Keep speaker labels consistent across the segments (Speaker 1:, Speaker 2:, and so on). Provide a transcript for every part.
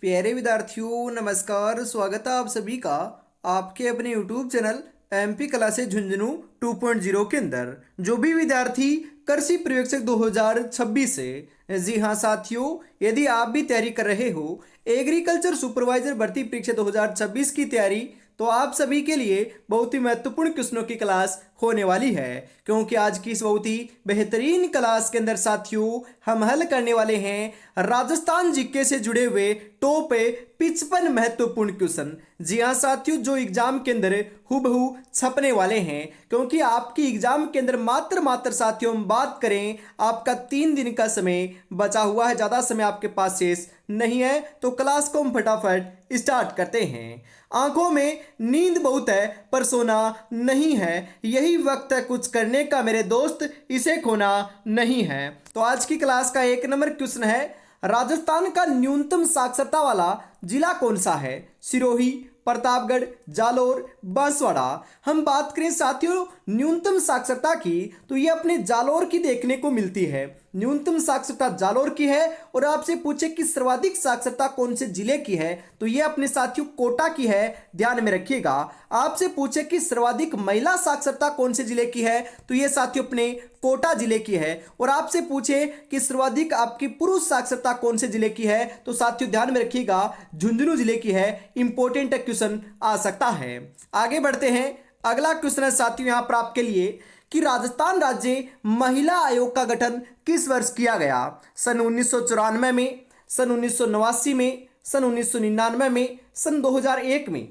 Speaker 1: प्यारे विद्यार्थियों नमस्कार। स्वागत है आप सभी का आपके अपने YouTube channel MP classes Jhunjhunu 2.0 के अंदर। जो भी विद्यार्थी कृषि पर्यवेक्षक 2026 से, जी हाँ साथियों, यदि आप भी तैयारी कर रहे हो एग्रीकल्चर सुपरवाइजर भर्ती परीक्षा 2026 की तैयारी, तो आप सभी के लिए बहुत ही महत्वपूर्ण क्वेश्चनों की क्लास होने वाली है। क्योंकि आज की इस बहुत ही बेहतरीन क्लास के अंदर साथियों हम हल करने वाले हैं राजस्थान जीके से जुड़े हुए टॉप 55 महत्वपूर्ण क्वेश्चन। जी हाँ साथियों, जो एग्जाम के अंदर हुबहू छपने वाले हैं। क्योंकि आपकी एग्जाम के अंदर मात्र साथियों हम बात करें, आपका 3 दिन का समय बचा हुआ है, ज़्यादा समय आपके पास शेष नहीं है। तो क्लास को हम फटाफट स्टार्ट करते हैं। आंखों में नींद बहुत है पर सोना नहीं है, यही वक्त है कुछ करने का मेरे दोस्त, इसे खोना नहीं है। तो आज की क्लास का 1 नंबर क्वेश्चन है, राजस्थान का न्यूनतम साक्षरता वाला जिला कौन सा है? सिरोही, प्रतापगढ़, जालोर, बांसवाड़ा। हम बात करें साथियों न्यूनतम साक्षरता की, तो ये अपने जालोर की देखने को मिलती है। न्यूनतम साक्षरता जालोर की है। और आपसे पूछे कि सर्वाधिक साक्षरता कौन से जिले की है, तो ये अपने साथियों कोटा की है, ध्यान में रखिएगा। आपसे पूछे कि सर्वाधिक महिला साक्षरता कौन से जिले की है, तो ये साथियों अपने कोटा जिले की है। और आपसे पूछे कि सर्वाधिक आपकी पुरुष साक्षरता कौन से जिले की है, तो साथियों ध्यान में रखिएगा झुंझुनू जिले की है। इंपॉर्टेंट क्वेश्चन आ सकता है। आगे बढ़ते हैं। अगला क्वेश्चन है साथियों यहां पर आपके लिए कि राजस्थान राज्य महिला आयोग का गठन किस वर्ष किया गया? सन 1994 में, सन 1989 में, सन 1999 में, सन 2001 में।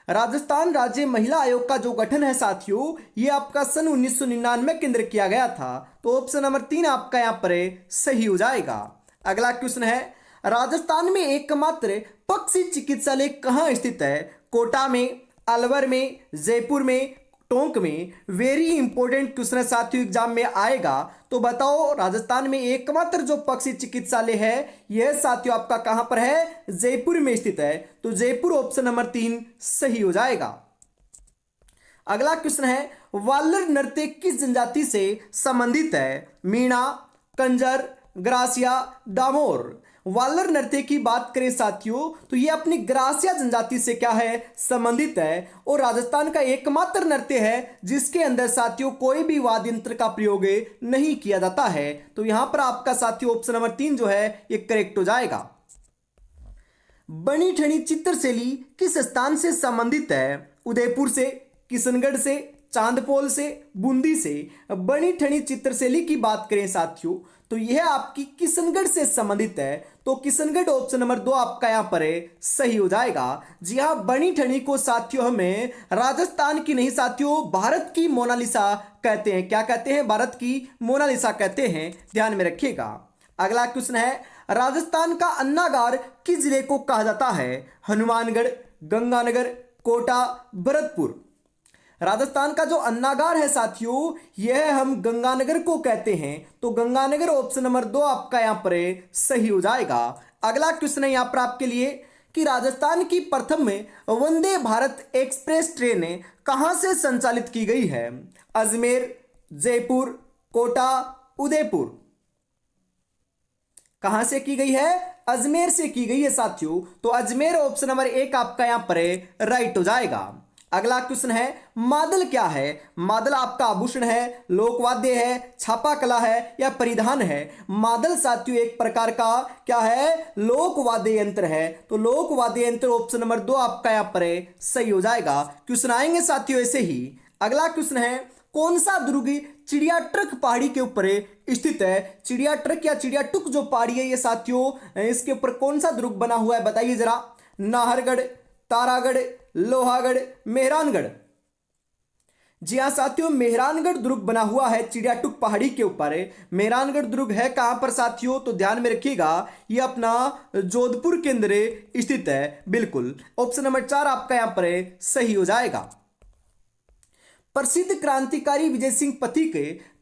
Speaker 1: राजस्थान राज्य महिला आयोग का जो गठन है साथियों, ये आपका सन 1999 के अंदर किया गया था। तो ऑप्शन नंबर 3 आपका यहां पर सही हो जाएगा। अगला क्वेश्चन है, राजस्थान में एकमात्र पक्षी चिकित्सालय कहां स्थित है? कोटा में, अलवर में, जयपुर में, टोंक में। वेरी इंपॉर्टेंट क्वेश्चन है साथियों, एग्जाम में आएगा। तो बताओ राजस्थान में एकमात्र जो पक्षी चिकित्सालय है यह साथियों आपका कहां पर है? जयपुर में स्थित है। तो जयपुर ऑप्शन नंबर 3 सही हो जाएगा। अगला क्वेश्चन है, वालर नृत्य किस जनजाति से संबंधित है? मीणा, कंजर, ग्रासिया, डामोर। वालर नृत्य की बात करें साथियों, तो ये अपनी ग्रासिया जनजाति से क्या है? संबंधित है। और राजस्थान का एकमात्र नृत्य है जिसके अंदर साथियों कोई भी वाद्य यंत्र का प्रयोग नहीं किया जाता है। तो यहां पर आपका साथियों ऑप्शन नंबर 3 जो है ये करेक्ट हो जाएगा। बनी ठनी चित्रशैली किस स्थान से संबंधित है? उदयपुर से, किशनगढ़ से, चांदपोल से, बूंदी से। बनी ठनी चित्रशैली की बात करें साथियों, तो यह आपकी किशनगढ़ से संबंधित है। तो किशनगढ़ ऑप्शन नंबर 2 आपका यहां पर सही हो जाएगा। जी हां, बनी ठनी को साथियों हमें राजस्थान की नहीं साथियों भारत की मोनालिसा कहते हैं। क्या कहते हैं? भारत की मोनालिसा कहते हैं, ध्यान में रखिएगा। अगला क्वेश्चन है, राजस्थान का अन्नागार किस जिले को कहा जाता है? हनुमानगढ़, गंगानगर, कोटा, भरतपुर। राजस्थान का जो अन्नागार है साथियों यह हम गंगानगर को कहते हैं। तो गंगानगर ऑप्शन नंबर 2 आपका यहां पर सही हो जाएगा। अगला क्वेश्चन है यहां पर आपके लिए कि राजस्थान की प्रथम वंदे भारत एक्सप्रेस ट्रेन कहां से संचालित की गई है? अजमेर, जयपुर, कोटा, उदयपुर। कहां से की गई है? अजमेर से की गई है साथियों। तो अजमेर ऑप्शन नंबर 1 आपका यहां पर राइट हो जाएगा। अगला क्वेश्चन है, मादल क्या है? मादल आपका आभूषण है, लोकवाद्य है, छापा कला है या परिधान है? मादल साथियों एक प्रकार का क्या है? लोकवाद्य यंत्र है। तो लोकवाद्य यंत्र ऑप्शन नंबर 2 आपका यहां पर सही हो जाएगा। क्वेश्चन आएंगे साथियों ऐसे ही। अगला क्वेश्चन है, कौन सा दुर्ग चिड़िया ट्रक पहाड़ी के ऊपर स्थित है? चिड़िया ट्रक या चिड़िया टुक जो पहाड़ी है ये साथियों इसके ऊपर कौन सा दुर्ग बना हुआ है बताइए जरा। नाहरगढ़, तारागढ़, लोहागढ़, मेहरानगढ़। जी हाँ साथियों, मेहरानगढ़ दुर्ग बना हुआ है चिड़िया टुक पहाड़ी के ऊपर। मेहरानगढ़ दुर्ग है कहां पर साथियों? तो ध्यान में रखिएगा ये अपना जोधपुर के अंदर स्थित है। बिल्कुल ऑप्शन नंबर 4 आपका यहां पर सही हो जाएगा। प्रसिद्ध क्रांतिकारी विजय सिंह पथिक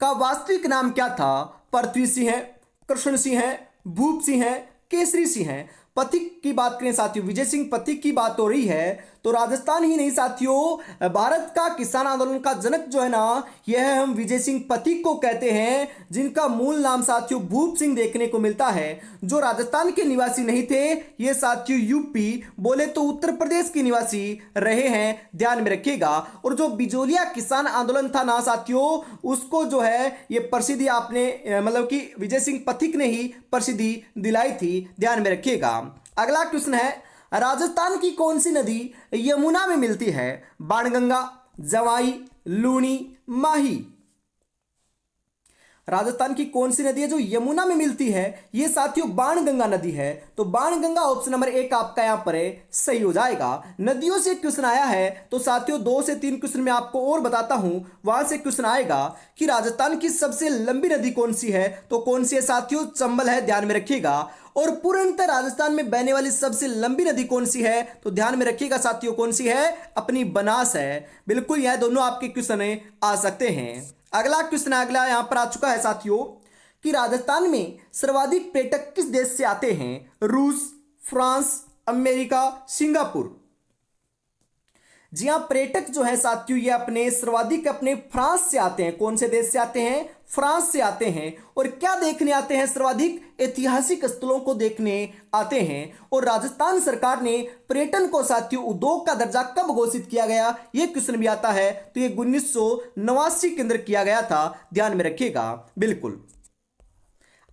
Speaker 1: का वास्तविक नाम क्या था? पृथ्वी सिंह है, कृष्ण सिंह है, भूप सिंह है, केसरी सिंह है। पथिक की बात करें साथियों, विजय सिंह पथिक की बात हो रही है, तो राजस्थान ही नहीं साथियों, भारत का किसान आंदोलन का जनक जो है ना, यह हम विजय सिंह पथिक को कहते हैं, जिनका मूल नाम साथियों भूप सिंह देखने को मिलता है। जो राजस्थान के निवासी नहीं थे, ये साथियों यूपी बोले तो उत्तर प्रदेश के निवासी रहे हैं, ध्यान में रखिएगा। और जो बिजोलिया किसान आंदोलन था ना साथियों, उसको जो है ये प्रसिद्धि आपने मतलब कि विजय सिंह पथिक ने ही प्रसिद्धि दिलाई थी, ध्यान में रखिएगा। अगला क्वेश्चन है, राजस्थान की कौन सी नदी यमुना में मिलती है? बाणगंगा, जवाई, लूनी, माही। राजस्थान की कौन सी नदी है जो यमुना में मिलती है? ये साथियों बाणगंगा नदी है। तो बाणगंगा ऑप्शन नंबर 1 आपका यहां पर सही हो जाएगा। नदियों से क्वेश्चन आया है तो साथियों 2 से 3 क्वेश्चन मैं आपको और बताता हूं, वहां से क्वेश्चन आएगा कि राजस्थान की सबसे लंबी नदी कौन सी है? तो कौन सी है साथियों? चंबल है, ध्यान में रखिएगा। और पूर्णतः राजस्थान में बहने वाली सबसे लंबी नदी कौन सी है? तो ध्यान में रखिएगा साथियों, कौन सी है? अपनी बनास है। बिल्कुल, यह दोनों आपके क्वेश्चन आ सकते हैं। अगला क्वेश्चन अगला यहां पर आ चुका है साथियों कि राजस्थान में सर्वाधिक पर्यटक किस देश से आते हैं? रूस, फ्रांस, अमेरिका, सिंगापुर। जी हाँ, पर्यटक जो है साथियों ये अपने सर्वाधिक अपने फ्रांस से आते हैं। कौन से देश से आते हैं? फ्रांस से आते हैं। और क्या देखने आते हैं? सर्वाधिक ऐतिहासिक स्थलों को देखने आते हैं। और राजस्थान सरकार ने पर्यटन को साथियों उद्योग का दर्जा कब घोषित किया गया? ये क्वेश्चन भी आता है। तो ये 1989 के अंदर किया गया था, ध्यान में रखिएगा। बिल्कुल।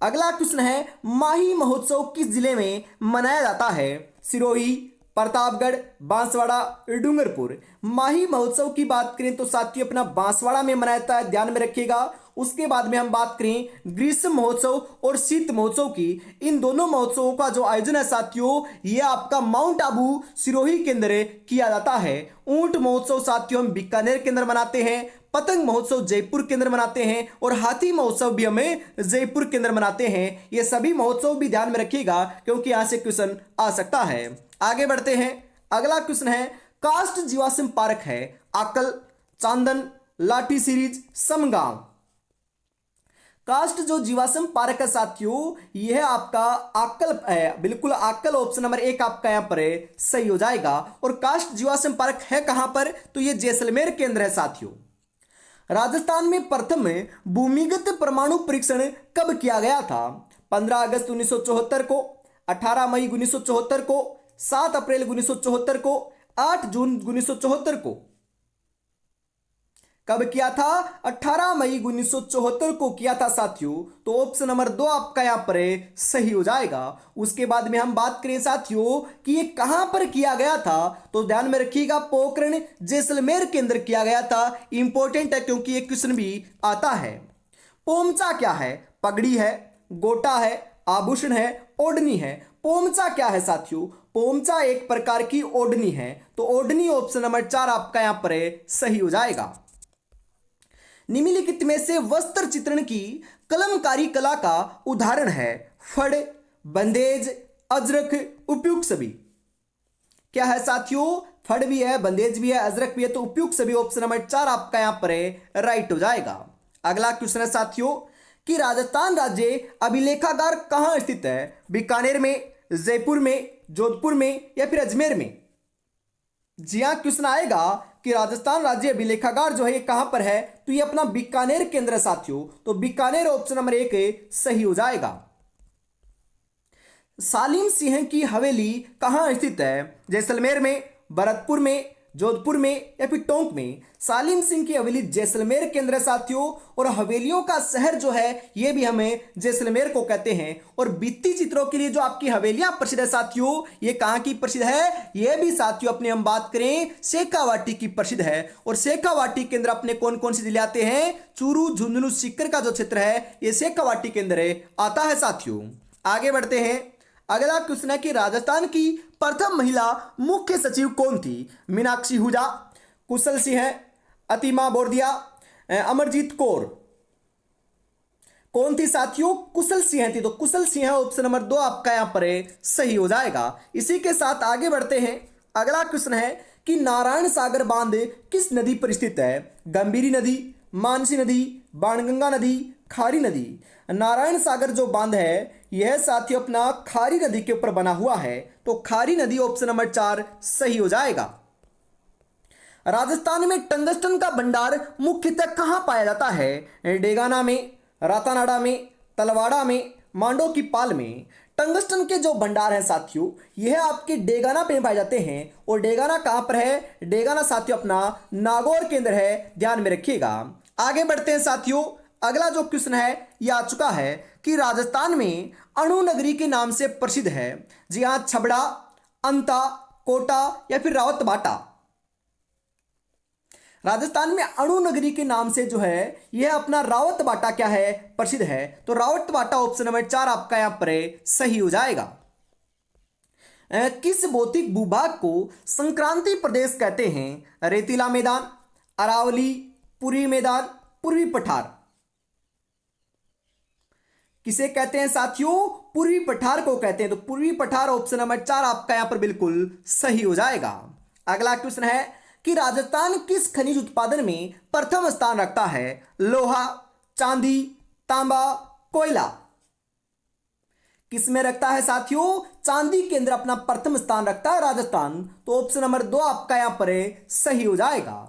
Speaker 1: अगला क्वेश्चन है, माही महोत्सव किस जिले में मनाया जाता है? सिरोही, प्रतापगढ़, बांसवाड़ा, डूंगरपुर। माही महोत्सव की बात करें तो साथियों अपना बांसवाड़ा में मनाया जाता है, ध्यान में रखिएगा। उसके बाद में हम बात करें ग्रीष्म महोत्सव और शीत महोत्सव की। इन दोनों महोत्सवों का जो आयोजन है साथियों, ये आपका माउंट आबू सिरोही के अंदर किया जाता है। ऊंट महोत्सव साथियों हम बीकानेर के अंदर मनाते हैं। पतंग महोत्सव जयपुर के अंदर मनाते हैं। और हाथी महोत्सव भी हमें जयपुर के अंदर मनाते हैं। ये सभी महोत्सव भी ध्यान में रखिएगा, क्योंकि यहां से क्वेश्चन आ सकता है। आगे बढ़ते हैं। अगला क्वेश्चन है, कास्ट जीवाश्म पार्क है आकल, चांदन, लाठी सीरीज, समगांव। कास्ट जो जीवाश्म पार्क है साथियों, यह आपका आकल है। बिल्कुल, आकल ऑप्शन नंबर 1 आपका यहां पर सही हो जाएगा। और कास्ट जीवाश्म पार्क है कहां पर? तो यह जैसलमेर के अंदर है साथियों। राजस्थान में प्रथम भूमिगत परमाणु परीक्षण कब किया गया था? 15 अगस्त 1974 को, 18 मई 1974 को, 7 अप्रैल 1974 को, 8 जून 1974 को। कब किया था? 18 मई 1974 को किया था साथियों। तो ऑप्शन नंबर 2 आपका यहां पर सही हो जाएगा। उसके बाद में हम बात करें साथियों कि ये कहां पर किया गया था, तो ध्यान में रखिएगा पोखरण जैसलमेर के अंदर किया गया था। इंपॉर्टेंट है क्योंकि ये क्वेश्चन भी आता है। पोमचा क्या है? पगड़ी है, गोटा है, आभूषण है, ओढ़नी है। पोमचा क्या है साथियों? पोमचा एक प्रकार की ओढ़नी है। तो ओढ़नी ऑप्शन नंबर 4 आपका यहां पर सही हो जाएगा। निम्नलिखित में से वस्त्र चित्रण की कलमकारी कला का उदाहरण है? फड़, बंदेज, अजरक, उपयुक्त सभी। क्या है साथियों? फड़ भी है, बंदेज भी है, अजरक भी है। तो उपयुक्त सभी ऑप्शन नंबर 4 आपका यहां पर राइट हो जाएगा। अगला क्वेश्चन है साथियों कि राजस्थान राज्य अभिलेखागार कहां स्थित है? बीकानेर में, जयपुर में, जोधपुर में या फिर अजमेर में? जी हाँ, क्वेश्चन आएगा कि राजस्थान राज्य अभिलेखागार जो है ये कहां पर है? तो ये अपना बीकानेर केंद्र है साथियों। तो बीकानेर ऑप्शन नंबर 1 सही हो जाएगा। सालिम सिंह की हवेली कहां स्थित है? जैसलमेर में, भरतपुर में, जोधपुर में या फिर टोंक में? सालिम सिंह की हवेली जैसलमेर के अंदर है साथियों। और हवेलियों का शहर जो है ये भी हमें जैसलमेर को कहते हैं। और भित्ति चित्रों के लिए जो आपकी हवेलियां प्रसिद्ध है साथियों, ये कहां की प्रसिद्ध है? ये भी साथियों अपने हम बात करें शेखावाटी की प्रसिद्ध है। और शेखावाटी के अंदर अपने कौन कौन से जिले आते हैं? चूरू, झुंझुनू, सीकर का जो क्षेत्र है ये शेखावाटी के अंदर आता है साथियों। आगे बढ़ते हैं। अगला क्वेश्चन है कि राजस्थान की प्रथम महिला मुख्य सचिव कौन थी? मीनाक्षी हुजा, कुशल सिंह, अतिमा बोरदिया, अमरजीत कौर। कौन थी साथियों? कुशल सिंह थी। तो कुशल सिंह ऑप्शन नंबर 2 आपका यहां पर सही हो जाएगा। इसी के साथ आगे बढ़ते हैं। अगला क्वेश्चन है कि नारायण सागर बांध किस नदी पर स्थित है? गंभीरी नदी, मानसी नदी, बाणगंगा नदी, खारी नदी। नारायण सागर जो बांध है यह साथियों अपना खारी नदी के ऊपर बना हुआ है। तो खारी नदी ऑप्शन नंबर 4 सही हो जाएगा। राजस्थान में टंगस्टन का भंडार मुख्यतः कहाँ पाया जाता है? डेगाना में, रातानाडा में, तलवाड़ा में, मांडो की पाल में। टंगस्टन के जो भंडार हैं साथियों, यह आपके डेगाना पे पाए जाते हैं। और डेगाना कहाँ पर है? डेगाना साथियों अपना नागौर के अंदर है, ध्यान में रखिएगा। आगे बढ़ते हैं साथियों, अगला जो क्वेश्चन है यह आ चुका है कि राजस्थान में अणु नगरी के नाम से प्रसिद्ध है। जी हाँ, छबड़ा, अंता, कोटा या फिर रावतबाटा। राजस्थान में अणु नगरी के नाम से जो है यह अपना रावतबाटा क्या है? प्रसिद्ध है। तो रावतबाटा ऑप्शन नंबर 4 आपका यहां पर सही हो जाएगा। किस भौतिक भूभाग को संक्रांति प्रदेश कहते हैं? रेतीला मैदान, अरावली, पूर्वी मैदान, पूर्वी पठार। किसे कहते हैं साथियों? पूर्वी पठार को कहते हैं। तो पूर्वी पठार ऑप्शन नंबर 4 आपका यहां पर बिल्कुल सही हो जाएगा। अगला क्वेश्चन है कि राजस्थान किस खनिज उत्पादन में प्रथम स्थान रखता है? लोहा, चांदी, तांबा, कोयला। किस में रखता है साथियों? चांदी के अंदर अपना प्रथम स्थान रखता है राजस्थान। तो ऑप्शन नंबर 2 आपका यहां पर सही हो जाएगा।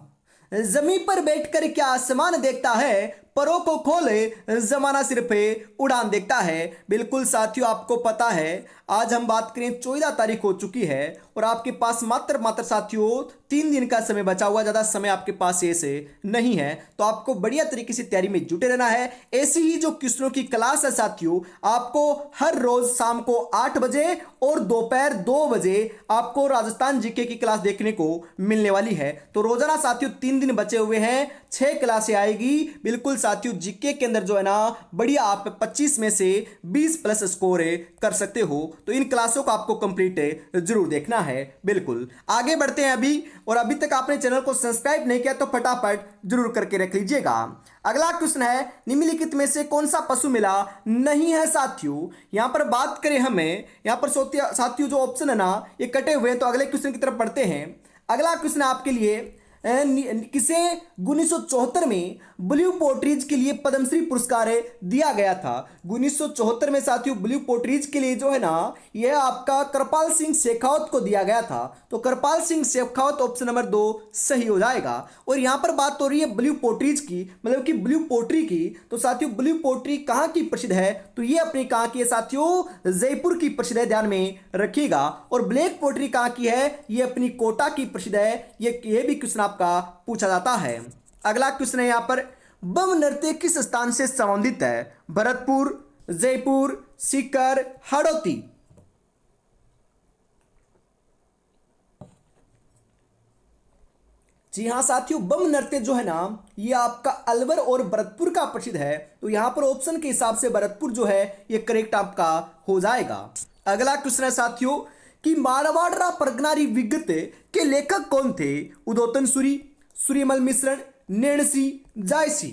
Speaker 1: जमीन पर बैठकर क्या आसमान देखता है? परों को खोले जमाना सिर पे उड़ान देखता है। बिल्कुल साथियों, आपको पता है आज हम बात करें 14 तारीख हो चुकी है और आपके पास मात्र साथियों 3 दिन का समय बचा हुआ, ज़्यादा समय आपके पास ऐसे नहीं है। तो आपको बढ़िया तरीके से तैयारी में जुटे रहना है। ऐसी ही जो क्वेश्चनों की क्लास है साथियों, आपको हर रोज शाम को 8 बजे और दोपहर 2 बजे आपको राजस्थान जीके की क्लास देखने को मिलने वाली है। तो रोजाना साथियों 3 दिन बचे हुए हैं, 6 क्लासें आएगी। बिल्कुल साथियों, जीके के अंदर जो है ना बढ़िया आप 25 में से 20 प्लस स्कोर कर सकते हो। तो इन क्लासों को आपको कंप्लीट जरूर देखना है। बिल्कुल आगे बढ़ते हैं अभी, और अभी तक आपने चैनल को सब्सक्राइब नहीं किया तो फटाफट जरूर करके रख लीजिएगा। अगला क्वेश्चन है, निम्नलिखित में से कौन सा पशु मेला नहीं है साथियों? यहां पर बात करें हमें, यहां पर साथियों जो ऑप्शन है ना ये कटे हुए हैं। तो अगले क्वेश्चन की तरफ बढ़ते हैं। अगला क्वेश्चन है आपके लिए, किसे 1974 में ब्लू पोर्ट्रीज के लिए पद्मश्री पुरस्कार दिया गया था? 1974 में साथियों ब्लू पोर्ट्रीज के लिए जो है ना यह आपका कृपाल सिंह शेखावत को दिया गया था। तो कृपाल सिंह शेखावत ऑप्शन नंबर 2 सही हो जाएगा। और यहां पर बात हो रही है ब्लू पोर्ट्रीज की, मतलब कि ब्लू पोट्री की। तो साथियों ब्लू पोट्री कहां की प्रसिद्ध है? तो ये अपनी कहां की है साथियों? जयपुर की प्रसिद्ध है, ध्यान में रखिएगा। और ब्लैक पोट्री कहां की है? ये अपनी कोटा की प्रसिद्ध है। ये भी क्वेश्चन आपका पूछा जाता है। अगला क्वेश्चन है यहां पर, बम नृत्य किस स्थान से संबंधित है? भरतपुर, जयपुर, सीकर, हाड़ौती। जी हां साथियों, बम नृत्य जो है ना ये आपका अलवर और भरतपुर का प्रसिद्ध है। तो यहां पर ऑप्शन के हिसाब से भरतपुर जो है ये करेक्ट आपका हो जाएगा। अगला क्वेश्चन है साथियों कि मारवाड़ परगनारी विगत के लेखक कौन थे? उदोतन सूरी, सूर्यमल मिश्रण, नैणसी, जायसी।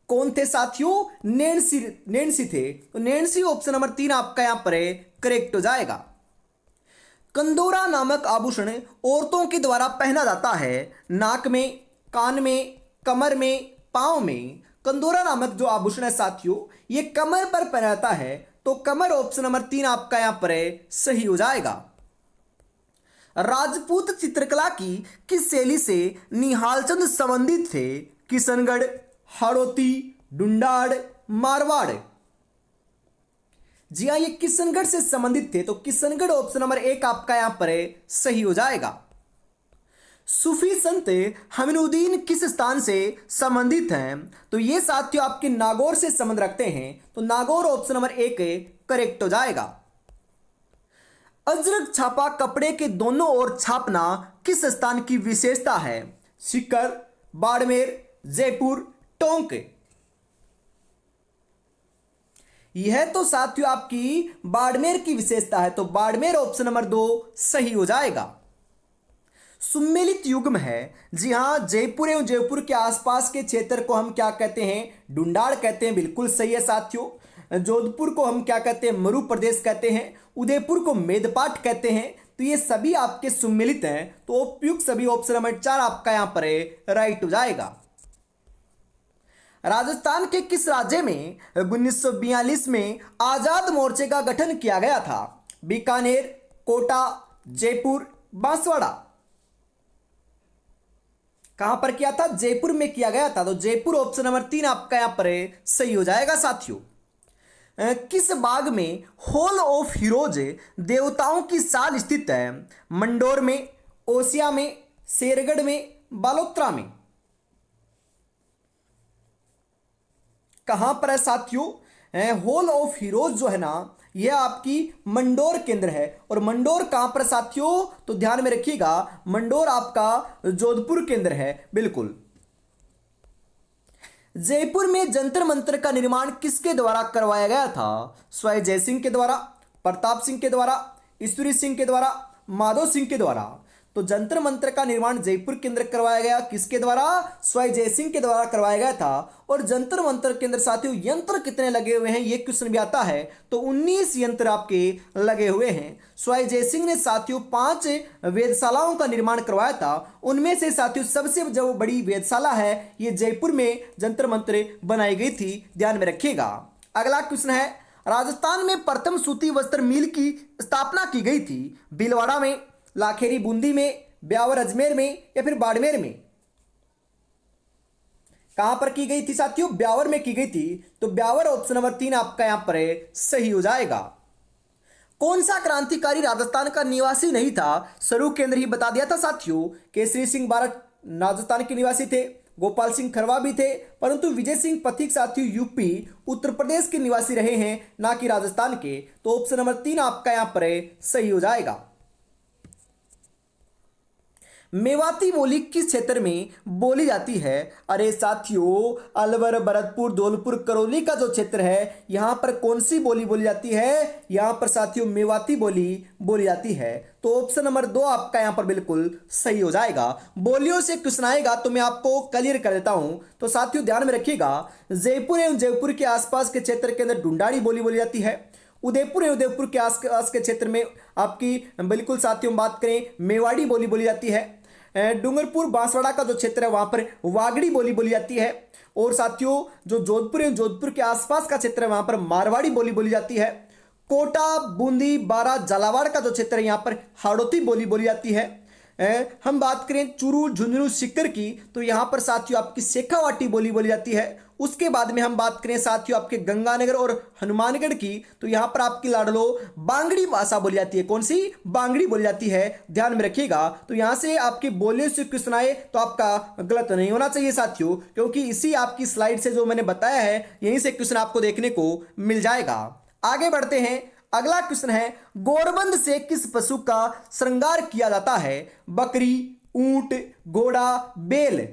Speaker 1: कौन थे साथियों? नैणसी थे। तो नैणसी ऑप्शन नंबर 3 आपका यहां पर करेक्ट हो जाएगा। कंदोरा नामक आभूषण औरतों के द्वारा पहना जाता है नाक में, कान में, कमर में, पांव में। कंदोरा नामक जो आभूषण है साथियों ये कमर पर पहना जाता है। तो कमर ऑप्शन नंबर 3 आपका यहां पर सही हो जाएगा। राजपूत चित्रकला की किस शैली से निहालचंद संबंधित थे? किशनगढ़, हाड़ौती, डुंडाड़, मारवाड़। जी हाँ, ये किशनगढ़ से संबंधित थे। तो किशनगढ़ ऑप्शन नंबर 1 आपका यहां पर सही हो जाएगा। सूफी संत हमीनुद्दीन किस स्थान से संबंधित हैं? तो ये साथियों आपके नागौर से संबंध रखते हैं। तो नागौर ऑप्शन नंबर 1 करेक्ट हो जाएगा। अजरक छापा कपड़े के दोनों ओर छापना किस स्थान की विशेषता है? सीकर, बाड़मेर, जयपुर, टोंक। यह तो साथियों आपकी बाड़मेर की विशेषता है। तो बाड़मेर ऑप्शन नंबर 2 सही हो जाएगा। सुमेलित युग्म है। जी हां, जयपुर एवं जयपुर के आसपास के क्षेत्र को हम क्या कहते हैं? डुंडाड़ कहते हैं। बिल्कुल सही है साथियों। जोधपुर को हम क्या कहते हैं? मरु प्रदेश कहते हैं। उदयपुर को मेदपाट कहते हैं। तो ये सभी आपके सुमेलित हैं। तो उपयुक्त सभी ऑप्शन नंबर 4 आपका यहां पर राइट हो जाएगा। राजस्थान के किस राज्य में 1942 में आजाद मोर्चे का गठन किया गया था? बीकानेर, कोटा, जयपुर, बांसवाड़ा। कहां पर किया था? जयपुर में किया गया था। तो जयपुर ऑप्शन नंबर 3 आपका यहां पर सही हो जाएगा साथियों। किस बाग में हॉल ऑफ हीरोज देवताओं की साल स्थित है? मंडोर में, ओसिया में, शेरगढ़ में, बालोत्रा में। कहां पर है साथियों? हॉल ऑफ हीरोज जो है ना, यह आपकी मंडोर केंद्र है। और मंडोर कहां पर साथियों? तो ध्यान में रखिएगा, मंडोर आपका जोधपुर केंद्र है। बिल्कुल। जयपुर में जंतर मंतर का निर्माण किसके द्वारा करवाया गया था? स्वयं जय सिंह के द्वारा, प्रताप सिंह के द्वारा, ईश्वरी सिंह के द्वारा, माधव सिंह के द्वारा। तो जंतर मंतर का निर्माण जयपुर के अंदर करवाया गया, किसके द्वारा? स्वयं जय सिंह के द्वारा करवाया गया था। और जंतर मंतर के अंदर साथियों यंत्र कितने लगे हुए हैं, ये क्वेश्चन भी आता है। तो 19 यंत्र आपके लगे हुए हैं। स्वयं जय सिंह ने साथियों 5 वेधशालाओं का निर्माण करवाया था। उनमें से साथियों सबसे जो बड़ी वेधशाला है, ये जयपुर में जंतर मंत्र बनाई गई थी। ध्यान में रखिएगा। अगला क्वेश्चन है, राजस्थान में प्रथम सूती वस्त्र मिल की स्थापना की गई थी? भीलवाड़ा में, लाखेरी बूंदी में, ब्यावर अजमेर में, या फिर बाड़मेर में। कहां पर की गई थी साथियों? ब्यावर में की गई थी। तो ब्यावर ऑप्शन नंबर 3 आपका यहां पर सही हो जाएगा। कौन सा क्रांतिकारी राजस्थान का निवासी नहीं था? स्वरूप केंद्र ही बता दिया था साथियों। केसरी सिंह बारट राजस्थान के निवासी थे, गोपाल सिंह खरवा भी थे, परंतु विजय सिंह पथिक साथियों यूपी उत्तर प्रदेश के निवासी रहे हैं, ना कि राजस्थान के। तो ऑप्शन नंबर 3 आपका यहां पर सही हो जाएगा। मेवाती बोली किस क्षेत्र में बोली जाती है? अरे साथियों, अलवर, भरतपुर, धौलपुर, करौली का जो क्षेत्र है, यहां पर कौन सी बोली बोली जाती है? यहां पर साथियों मेवाती बोली बोली जाती है। तो ऑप्शन नंबर 2 आपका यहां पर बिल्कुल सही हो जाएगा। बोलियों से क्वेश्चन आएगा तो मैं आपको क्लियर कर देता हूं। तो साथियों ध्यान में रखिएगा, जयपुर एवं जयपुर के आसपास के क्षेत्र के अंदर ढूंढाड़ी बोली बोली जाती है। उदयपुर एवं उदयपुर के आसपास के क्षेत्र में आपकी बिल्कुल साथियों बात करें, मेवाड़ी बोली बोली जाती है। डूंगरपुर बांसवाड़ा का जो क्षेत्र है, वहां पर वागड़ी बोली बोली जाती है। और साथियों जो जोधपुर एवं जोधपुर के आसपास का क्षेत्र है, वहां पर मारवाड़ी बोली बोली जाती है। कोटा, बूंदी, बारा, झालावाड़ का जो क्षेत्र है, यहाँ पर हाड़ौती बोली बोली जाती है। हम बात करें चूरू, झुंझुनू, सीकर की, तो यहाँ पर साथियों आपकी शेखावाटी बोली बोली जाती है। उसके बाद में हम बात करें साथियों आपके गंगानगर और हनुमानगढ़ की, तो यहाँ पर आपकी लाडलो बांगड़ी भाषा बोली जाती है। कौन सी? बांगड़ी बोली जाती है। ध्यान में रखिएगा। तो यहाँ से आपकी बोलियों से क्वेश्चन आए तो आपका गलत नहीं होना चाहिए साथियों, क्योंकि इसी आपकी स्लाइड से जो मैंने बताया है, यहीं से क्वेश्चन आपको देखने को मिल जाएगा। आगे बढ़ते हैं। अगला क्वेश्चन है, गोरबंद से किस पशु का श्रृंगार किया जाता है? बकरी, ऊंट, घोड़ा, बेल।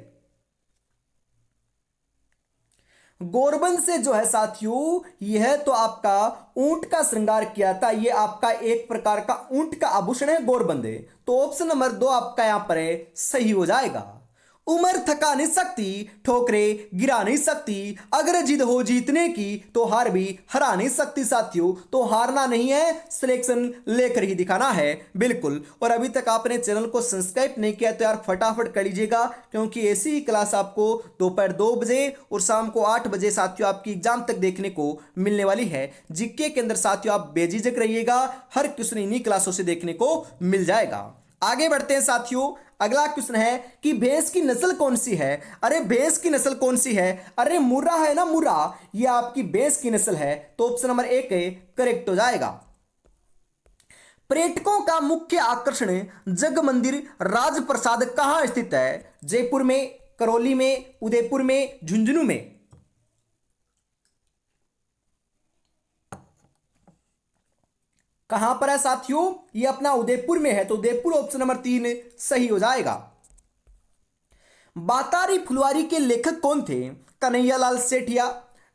Speaker 1: गोरबंद से जो है साथियों, यह तो आपका ऊंट का श्रृंगार किया था। यह आपका एक प्रकार का ऊंट का आभूषण है गोरबंद। तो ऑप्शन नंबर 2 आपका यहां पर सही हो जाएगा। उम्र थका नहीं सकती, ठोकरे गिरा नहीं सकती, अगर जिद हो जीतने की तो हार भी हरा नहीं सकती साथियों। तो हारना नहीं है, सिलेक्शन लेकर ही दिखाना है। बिल्कुल। और अभी तक आपने चैनल को सब्सक्राइब नहीं किया तो यार फटाफट कर लीजिएगा, क्योंकि ऐसी ही क्लास आपको दोपहर 2 बजे और शाम को 8 बजे साथियों आपकी एग्जाम तक देखने को मिलने वाली है। जीके के अंदर साथियों आप बेझिझक रहिएगा, हर क्वेश्चन इन्हीं क्लासों से देखने को मिल जाएगा। आगे बढ़ते हैं साथियों। अगला क्वेश्चन है कि भैंस की नस्ल कौन सी है? अरे भैंस की नस्ल कौन सी है? अरे मुर्रा है ना, मुर्रा, ये आपकी भैंस की नस्ल है। तो ऑप्शन नंबर 1 करेक्ट हो जाएगा। पर्यटकों का मुख्य आकर्षण जग मंदिर राजप्रसाद कहां स्थित है? जयपुर में, करौली में, उदयपुर में, झुंझुनू में। कहां पर है साथियों? ये अपना उदयपुर में है। तो उदयपुर ऑप्शन नंबर 3 सही हो जाएगा। बातारी फुलवारी के लेखक कौन थे? कन्हैयालाल सेठिया,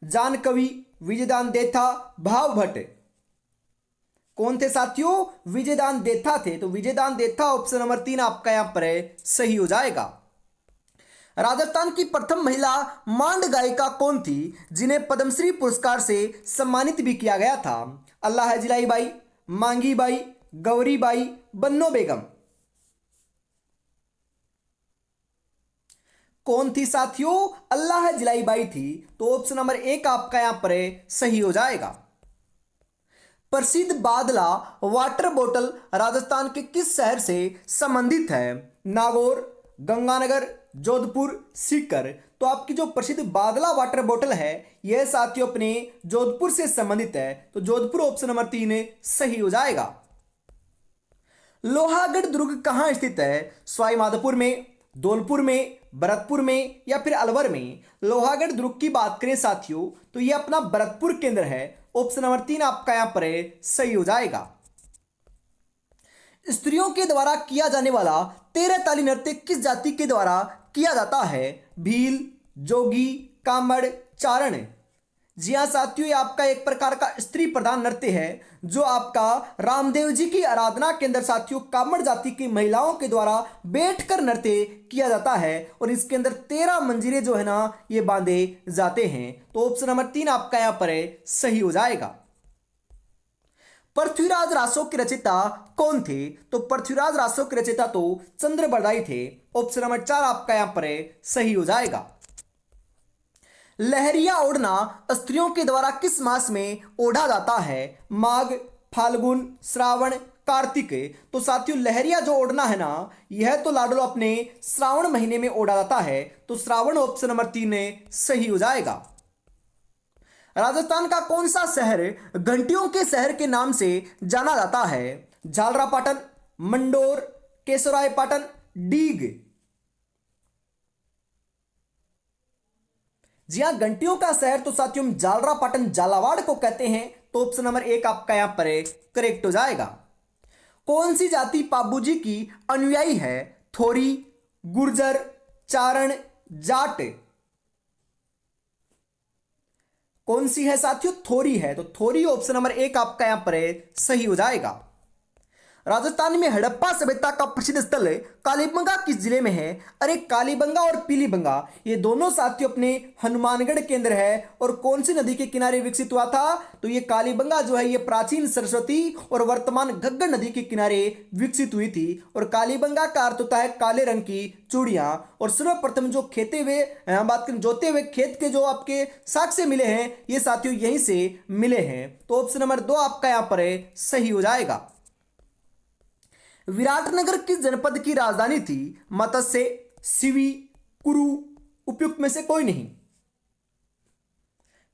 Speaker 1: जान कवि, विजयदान देथा, भाव भट्ट। कौन थे साथियों? विजयदान देथा थे। तो विजयदान देथा ऑप्शन नंबर 3 आपका यहां पर सही हो जाएगा। राजस्थान की प्रथम महिला मांड गायिका कौन थी, जिन्हें पद्मश्री पुरस्कार से सम्मानित भी किया गया था? अल्लाह जिलाई बाई, मांगी बाई, गौरी बाई, बन्नो बेगम। कौन थी साथियों? अल्लाह जिलाई बाई थी। तो ऑप्शन नंबर 1 आपका यहां पर सही हो जाएगा। प्रसिद्ध बादला वाटर बोतल राजस्थान के किस शहर से संबंधित है? नागौर, गंगानगर, जोधपुर, सीकर। तो आपकी जो प्रसिद्ध बादला वाटर बॉटल है यह साथियों अपने जोधपुर से संबंधित है, तो जोधपुर ऑप्शन नंबर 3 सही हो जाएगा। लोहागढ़ दुर्ग कहाँ स्थित है? सवाई माधोपुर में, धौलपुर में, भरतपुर में या फिर अलवर में? लोहागढ़ दुर्ग की बात करें साथियों तो यह अपना भरतपुर के अंदर है। ऑप्शन नंबर 3 आपका यहां पर सही हो जाएगा। स्त्रियों के द्वारा किया जाने वाला 13 ताली नृत्य किस जाति के द्वारा किया जाता है? भील, जोगी, कामड़, चारण? जी हाँ साथियों, ये आपका एक प्रकार का स्त्री प्रधान नृत्य है जो आपका रामदेव जी की आराधना के अंदर साथियों कामड़ जाति की महिलाओं के द्वारा बैठकर नृत्य किया जाता है और इसके अंदर 13 मंजीरे जो है ना ये बांधे जाते हैं। तो ऑप्शन नंबर 3 आपका यहां पर सही हो जाएगा। पृथ्वीराज रासो के रचयिता कौन थे? तो पृथ्वीराज रासो के रचयिता तो चंद्रबरदाई थे। ऑप्शन नंबर 4 आपका यहां पर सही हो जाएगा। लहरिया ओढ़ना स्त्रियों के द्वारा किस मास में ओढ़ा जाता है? माघ, फाल्गुन, श्रावण, कार्तिक? तो साथियों लहरिया जो ओढ़ना है ना यह तो लाडलो अपने श्रावण महीने में ओढ़ा जाता है, तो श्रावण ऑप्शन नंबर 3 सही हो जाएगा। राजस्थान का कौन सा शहर घंटियों के शहर के नाम से जाना जाता है? झालरापाटन, मंडोर, केशवरायपाटन, डीग? जी हाँ, घंटियों का शहर तो साथियों हम झालरापाटन झालावाड़ को कहते हैं, तो ऑप्शन नंबर 1 आपका यहां पर करेक्ट हो जाएगा। कौन सी जाति पाबूजी की अनुयायी है? थोरी, गुर्जर, चारण, जाट? कौन सी है साथियों? थोरी है, तो थोरी ऑप्शन नंबर 1 आपका यहां पर सही हो जाएगा। राजस्थान में हड़प्पा सभ्यता का प्रसिद्ध स्थल कालीबंगा किस जिले में है? अरे कालीबंगा और पीलीबंगा ये दोनों साथियों अपने हनुमानगढ़ के अंदर है और कौन सी नदी के किनारे विकसित हुआ था? तो ये कालीबंगा जो है ये प्राचीन सरस्वती और वर्तमान घग्गर नदी के किनारे विकसित हुई थी। और कालीबंगा का अर्थ होता है काले रंग की चूड़ियां। और सर्वप्रथम जो खेते हुए बात करें जोते हुए खेत के जो आपके साक्ष्य मिले हैं ये साथियों यहीं से मिले हैं, तो ऑप्शन नंबर 2 आपका यहां पर सही हो जाएगा। विराटनगर किस जनपद की राजधानी थी? मत्स्य, सिवी, कुरु? उपयुक्त में से कोई नहीं।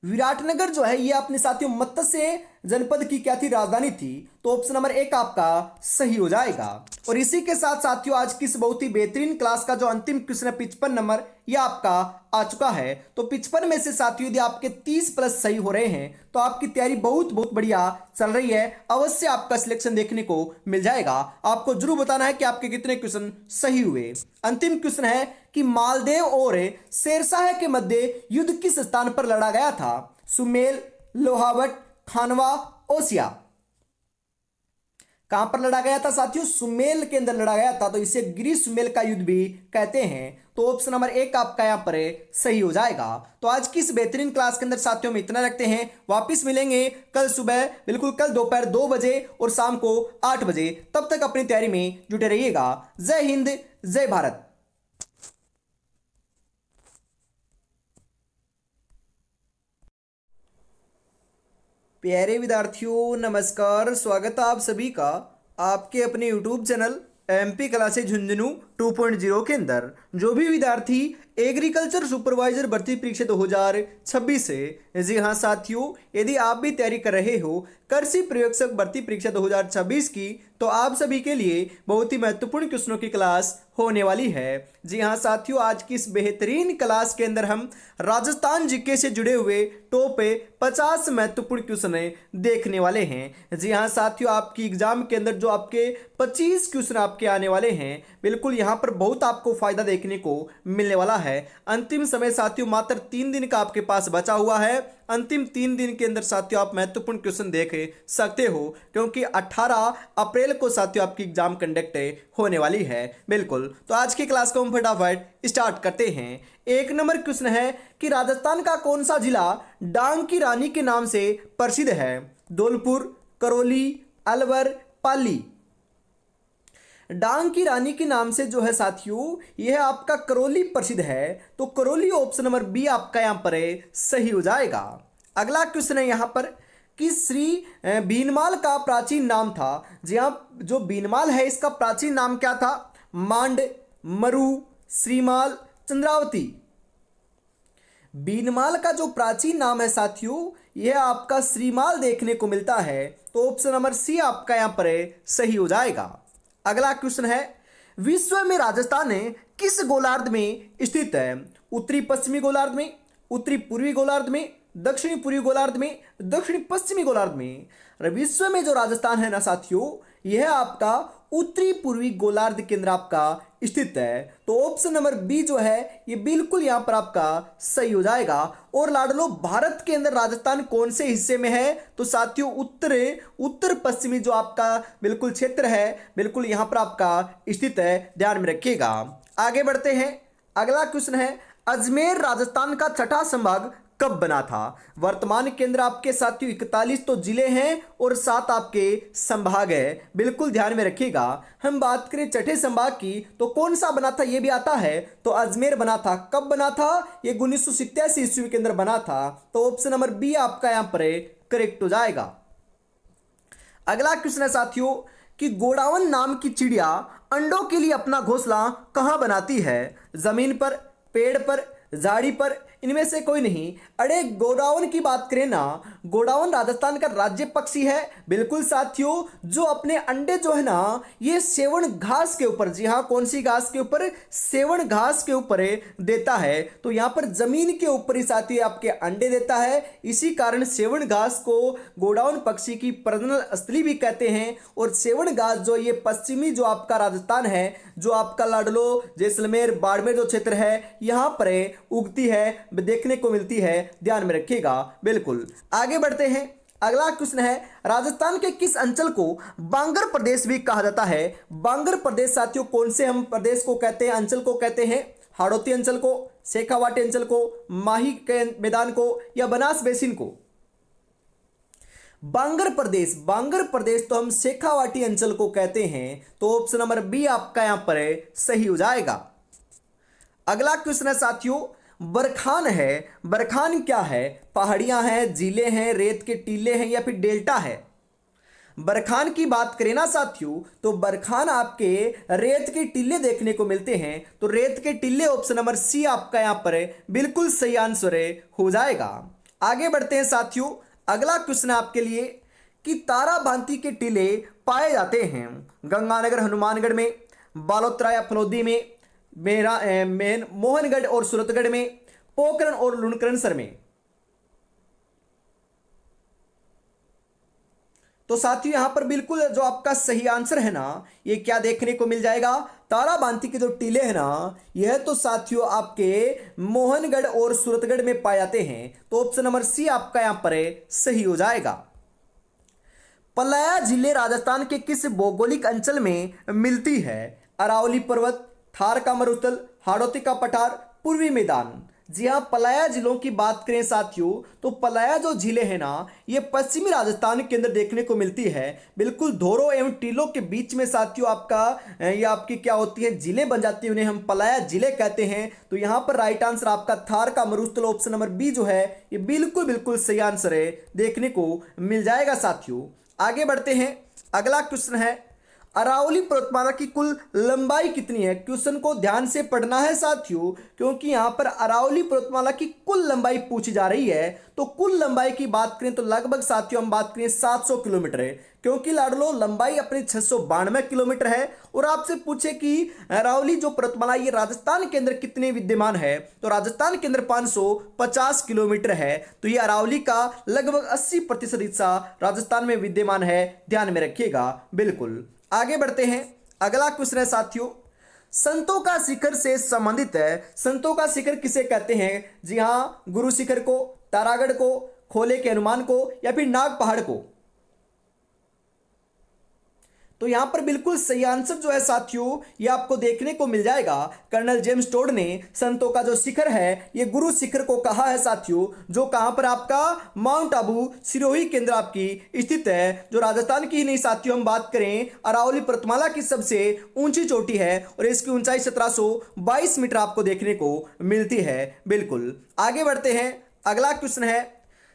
Speaker 1: विराटनगर जो है ये अपने साथियों मत्स्य जनपद की क्या थी? राजधानी थी, तो ऑप्शन नंबर 1 आपका सही हो जाएगा। और इसी के साथ साथियों आज की इस बहुत ही बेहतरीन क्लास का जो अंतिम क्वेश्चन है 55 नंबर यह आपका आ चुका है। तो 55 में से साथियों यदि आपके 30 प्लस सही हो रहे हैं तो आपकी तैयारी बहुत बहुत बढ़िया चल रही है, अवश्य आपका सिलेक्शन देखने को मिल जाएगा। आपको जरूर बताना है कि आपके कितने क्वेश्चन सही हुए। अंतिम क्वेश्चन है कि मालदेव और शेरशाह के मध्य युद्ध किस स्थान पर लड़ा गया था? सुमेल, लोहावट, खानवा, ओसिया? कहां पर लड़ा गया था साथियों? सुमेल के अंदर लड़ा गया था, तो इसे गिरी सुमेल का युद्ध भी कहते हैं, तो ऑप्शन नंबर 1 आपका यहां पर सही हो जाएगा। तो आज की इस बेहतरीन क्लास के अंदर साथियों में इतना रखते हैं, वापिस मिलेंगे कल सुबह बिल्कुल कल दोपहर 2 बजे और शाम को 8 बजे। तब तक अपनी तैयारी में जुटे रहिएगा। जय हिंद, जय भारत। प्यारे विद्यार्थियों नमस्कार, स्वागत है आप सभी का आपके अपने YouTube channel MP classes Jhunjhunu 2.0 के अंदर। जो भी विद्यार्थी एग्रीकल्चर सुपरवाइजर भर्ती परीक्षा 2026 है, जी हाँ साथियों, यदि आप भी तैयारी कर रहे हो कृषि पर्यवेक्षक भर्ती परीक्षा 2026 की, तो आप सभी के लिए बहुत ही महत्वपूर्ण क्वेश्चनों की क्लास होने वाली है। जी हाँ साथियों, आज की इस बेहतरीन क्लास के अंदर हम राजस्थान जीके से जुड़े हुए टॉप 50 महत्वपूर्ण क्वेश्चन देखने वाले हैं। जी हाँ साथियों, आपकी एग्जाम के अंदर जो आपके 25 क्वेश्चन आपके आने वाले हैं, बिल्कुल यहाँ पर बहुत आपको फायदा देखने को मिलने वाला है। अंतिम समय साथियों मात्र 3 दिन का आपके पास बचा हुआ है। अंतिम 3 दिन के अंदर साथियों आप महत्वपूर्ण क्वेश्चन देख सकते हो, क्योंकि 18 अप्रैल को साथियों आपकी एग्जाम कंडक्ट होने वाली है। बिल्कुल, तो आज की क्लास को हम फटाफट स्टार्ट करते हैं। 1 नंबर क्वेश्चन है कि राजस्थान का कौन सा जिला डांग की रानी के नाम से प्रसिद्ध है? धौलपुर, करौली, अलवर, पाली? डांग की रानी के नाम से जो है साथियों यह आपका करौली प्रसिद्ध है, तो करौली ऑप्शन नंबर बी आपका यहां पर सही हो जाएगा। अगला क्वेश्चन है यहां पर कि श्री बीनमाल का प्राचीन नाम था। जी हाँ, जो बीनमाल है इसका प्राचीन नाम क्या था? मांड, मरु, श्रीमाल, चंद्रावती। बीनमाल का जो प्राचीन नाम है साथियों, यह आपका श्रीमाल देखने को मिलता है। तो ऑप्शन नंबर सी आपका यहां पर सही हो जाएगा। अगला क्वेश्चन है, विश्व में राजस्थान किस गोलार्ध में स्थित है? उत्तरी पश्चिमी गोलार्ध में, उत्तरी पूर्वी गोलार्ध में, दक्षिणी पूर्वी गोलार्ध में, दक्षिणी पश्चिमी गोलार्ध में? विश्व में जो राजस्थान है ना साथियों, यह आपका उत्तरी पूर्वी गोलार्ध के अंदर आपका स्थित है। तो ऑप्शन नंबर बी जो है ये बिल्कुल यहां पर आपका सही हो जाएगा। और लाडलो, भारत के अंदर राजस्थान कौन से हिस्से में है? तो साथियों उत्तर पश्चिमी जो आपका बिल्कुल क्षेत्र है, बिल्कुल यहां पर आपका स्थित है, ध्यान में रखिएगा। आगे बढ़ते हैं। अगला क्वेश्चन है, अजमेर राजस्थान का छठा संभाग कब बना था? वर्तमान के अंदर आपके साथियों 41 तो जिले हैं और 7 आपके संभाग है, बिल्कुल ध्यान में रखिएगा। हम बात करें छठे संभाग की तो कौन सा बना था ये भी आता है। तो अजमेर बना था। कब बना था? ये 1987 ईस्वी के अंदर बना था। तो ऑप्शन नंबर बी आपका यहां पर करेक्ट हो जाएगा। अगला क्वेश्चन है साथियों कि गोडावन नाम की चिड़िया अंडों के लिए अपना घोंसला कहां बनाती है? जमीन पर, पेड़ पर, झाड़ी पर, इनमें से कोई नहीं। अरे गोडावन की बात करें ना, गोडावन राजस्थान का राज्य पक्षी है, बिल्कुल साथियों, जो अपने अंडे जो है ना ये सेवण घास के ऊपर, जी हाँ, कौन सी घास के ऊपर? सेवण घास के ऊपर देता है। तो यहाँ पर जमीन के ऊपर ही साथियों आपके अंडे देता है। इसी कारण सेवण घास को गोडावन पक्षी की प्रजनन स्थली भी कहते हैं। और सेवण घास जो ये पश्चिमी जो आपका राजस्थान है, जो आपका लाडलो जैसलमेर बाड़मेर जो क्षेत्र है, यहाँ पर उगती है, देखने को मिलती है, ध्यान में रखिएगा। बिल्कुल आगे बढ़ते हैं। अगला क्वेश्चन है, राजस्थान के किस अंचल को बांगर प्रदेश भी कहा जाता है? बांगर प्रदेश साथियों कौन से हम प्रदेश को कहते हैं, अंचल को कहते हैं? हाड़ौती अंचल को, शेखावाटी अंचल को, माही के मैदान को, या बनास बेसिन को? बांगर प्रदेश तो हम शेखावाटी अंचल को कहते हैं। तो ऑप्शन नंबर बी आपका यहां पर सही हो जाएगा। अगला क्वेश्चन है साथियों, बरखान है। बरखान क्या है? पहाड़ियां हैं, जिले हैं, रेत के टीले हैं, या फिर डेल्टा है? बरखान की बात करें ना साथियों तो बरखान आपके रेत के टीले देखने को मिलते हैं। तो रेत के टीले ऑप्शन नंबर सी आपका यहां पर बिल्कुल सही आंसर हो जाएगा। आगे बढ़ते हैं साथियों। अगला क्वेश्चन है आपके लिए कि ताराभांति के टीले पाए जाते हैं गंगानगर हनुमानगढ़ में, बालोतरा या फलोदी में, मोहनगढ़ और सूरतगढ़ में, पोखरण और लुणकरणसर में? तो साथियों यहां पर बिल्कुल जो आपका सही आंसर है ना, ये क्या देखने को मिल जाएगा? ताराबांती के जो टीले हैं ना, यह तो साथियों आपके मोहनगढ़ और सूरतगढ़ में पाए जाते हैं। तो ऑप्शन नंबर सी आपका यहां पर सही हो जाएगा। पलाया जिले राजस्थान के किस भौगोलिक अंचल में मिलती है? अरावली पर्वत, थार का मरुस्थल, हाड़ौती का पठार, पूर्वी मैदान? जी हाँ, पलाया जिलों की बात करें साथियों तो पलाया जो जिले हैं ना, ये पश्चिमी राजस्थान के अंदर देखने को मिलती है। बिल्कुल धोरो एवं टीलों के बीच में साथियों आपका ये आपकी क्या होती है, जिले बन जाती है, उन्हें हम पलाया जिले कहते हैं। तो यहाँ पर राइट आंसर आपका थार का मरुस्थल ऑप्शन नंबर बी जो है ये बिल्कुल सही आंसर है, देखने को मिल जाएगा साथियों। आगे बढ़ते हैं। अगला क्वेश्चन है, अरावली पर्वतमाला की कुल लंबाई कितनी है? क्वेश्चन को ध्यान से पढ़ना है साथियों, क्योंकि यहां पर अरावली पर्वतमाला की कुल लंबाई पूछी जा रही है। तो कुल लंबाई की बात करें तो लगभग साथियों हम बात करें 700 किलोमीटर है, क्योंककि लाडलो लंबाई अपनी 692 किलोमीटर है। और आपसे पूछे कि अरावली जो पर्वतमाला ये राजस्थान के अंदर कितने विद्यमान है, तो राजस्थान के अंदर 550 किलोमीटर है। तो ये अरावली का लगभग 80% हिस्सा राजस्थान में विद्यमान है, ध्यान में रखिएगा। बिल्कुल आगे बढ़ते हैं। अगला क्वेश्चन है साथियों, संतों का शिखर से संबंधित है। संतों का शिखर किसे कहते हैं? जी हां, गुरु शिखर को, तारागढ़ को, खोले के हनुमान को, या फिर नाग पहाड़ को? तो यहां पर बिल्कुल सही आंसर जो है साथियों ये आपको देखने को मिल जाएगा। कर्नल जेम्स टोड ने संतों का जो शिखर है ये गुरु शिखर को कहा है साथियों, जो कहां पर आपका माउंट आबू सिरोही के अंदर आपकी स्थित है, जो राजस्थान की ही नहीं साथियों हम बात करें अरावली पर्वतमाला की सबसे ऊंची चोटी है और इसकी ऊंचाई 1722 मीटर आपको देखने को मिलती है। बिल्कुल आगे बढ़ते हैं। अगला क्वेश्चन है,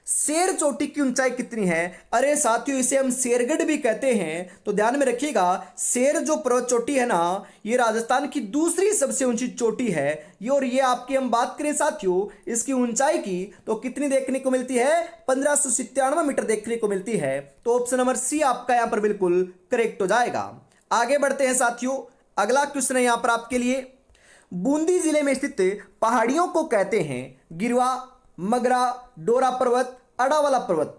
Speaker 1: शेर चोटी की ऊंचाई कितनी है? अरे साथियों, इसे हम शेरगढ़ भी कहते हैं। तो ध्यान में रखिएगा, शेर जो पर्वत चोटी है ना, ये राजस्थान की दूसरी सबसे ऊंची चोटी है। ये और ये आपकी हम बात करें साथियों इसकी ऊंचाई की, तो कितनी देखने को मिलती है? 1597 मीटर देखने को मिलती है। तो ऑप्शन नंबर सी आपका यहां पर बिल्कुल करेक्ट हो जाएगा। आगे बढ़ते हैं साथियों, अगला क्वेश्चन है यहां पर आपके लिए। बूंदी जिले में स्थित पहाड़ियों को कहते हैं गिरवा, मगरा, डोरा पर्वत, अडावाला पर्वत।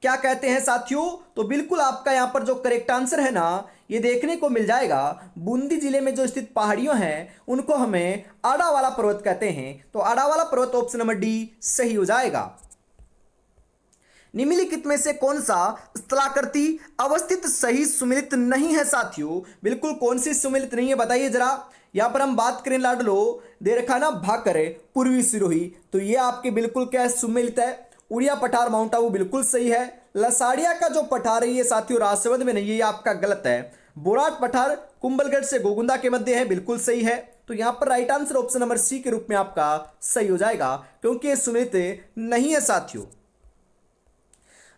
Speaker 1: क्या कहते हैं साथियों? तो बिल्कुल आपका यहां पर जो करेक्ट आंसर है ना, ये देखने को मिल जाएगा बूंदी जिले में जो स्थित पहाड़ियों हैं उनको हमें आड़ावाला पर्वत कहते हैं। तो आड़ावाला पर्वत ऑप्शन नंबर डी सही हो जाएगा। निम्नलिखित में से कौन सा स्थलाकृति अवस्थित सही सुमेलित नहीं है साथियों? बिल्कुल कौन सी सुमेलित नहीं है बताइए जरा। यहां पर हम बात करें लाडलो, दे रखा ना भाकर पूर्वी सिरोही, तो ये आपके बिल्कुल क्या है? सुमेलित है। उड़िया पठार माउंट आबू बिल्कुल सही है। लसाड़िया का जो पठार है ये साथियों राजसमंद में नहीं है, ये आपका गलत है। बोराट पठार कुंभलगढ़ से गोगुंदा के मध्य है, बिल्कुल सही है। तो यहां पर right answer option number C के रूप में आपका सही हो जाएगा, क्योंकि ये सुमेलित नहीं है साथियों।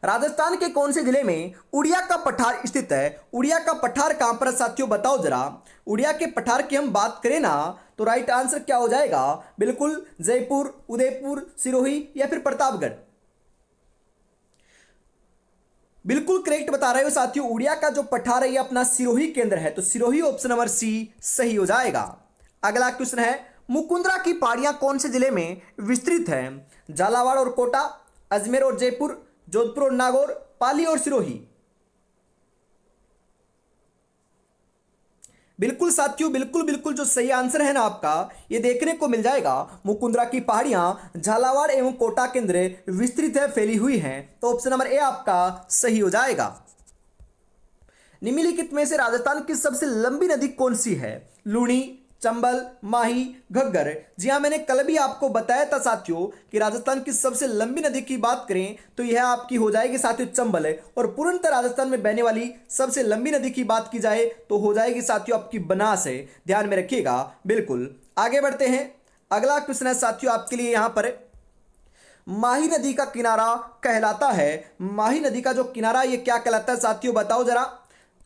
Speaker 1: राजस्थान के कौन से जिले में उड़िया का पठार स्थित है? उड़िया का पठार कहां पर है साथियों बताओ जरा। उड़िया के पठार की हम बात करें ना, तो राइट आंसर क्या हो जाएगा? बिल्कुल जयपुर, उदयपुर, सिरोही या फिर प्रतापगढ़। बिल्कुल करेक्ट बता रहे हो साथियों। उड़िया का जो पठार है ये अपना सिरोही केंद्र है, तो सिरोही ऑप्शन नंबर सी सही हो जाएगा। अगला क्वेश्चन है, मुकुंदरा की पहाड़ियां कौन से जिले में विस्तृत है? झालावाड़ और कोटा, अजमेर और जयपुर, जोधपुर और नागौर, पाली और सिरोही। बिल्कुल साथियों, बिल्कुल बिल्कुल जो सही आंसर है ना आपका, ये देखने को मिल जाएगा मुकुंदरा की पहाड़ियां झालावाड़ एवं कोटा केंद्र विस्तृत है, फैली हुई हैं। तो ऑप्शन नंबर ए आपका सही हो जाएगा। निम्नलिखित में से राजस्थान की सबसे लंबी नदी कौन सी है? लूणी, चंबल, माही, घग्गर। जी हाँ, मैंने कल भी आपको बताया था साथियों कि राजस्थान की सबसे लंबी नदी की बात करें तो यह आपकी हो जाएगी साथियों चंबल है। और पूर्णतः राजस्थान में बहने वाली सबसे लंबी नदी की बात की जाए तो हो जाएगी साथियों आपकी बनास है, ध्यान में रखिएगा। बिल्कुल आगे बढ़ते हैं, अगला क्वेश्चन है साथियों आपके लिए यहाँ पर। माही नदी का किनारा कहलाता है, माही नदी का जो किनारा ये क्या कहलाता है साथियों बताओ जरा।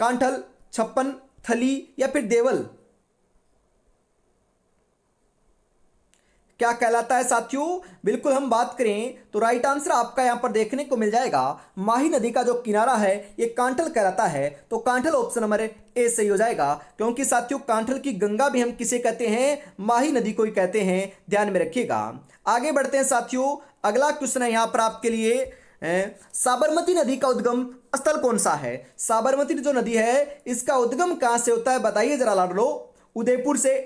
Speaker 1: कांठल, छप्पन, थली या फिर देवल, क्या कहलाता है साथियों? बिल्कुल हम बात करें तो राइट आंसर आपका यहां पर देखने को मिल जाएगा माही नदी का जो किनारा है ये कांठल कहलाता है। तो कांठल ऑप्शन नंबर ए सही हो जाएगा, क्योंकि साथियों कांठल की गंगा भी हम किसे कहते हैं? माही नदी को ही कहते हैं, ध्यान में रखिएगा। आगे बढ़ते हैं साथियों, अगला क्वेश्चन है यहां पर आपके लिए। साबरमती नदी का उद्गम स्थल कौन सा है? साबरमती जो नदी है इसका उद्गम कहां से होता है बताइए जरा लाडलो। उदयपुर से,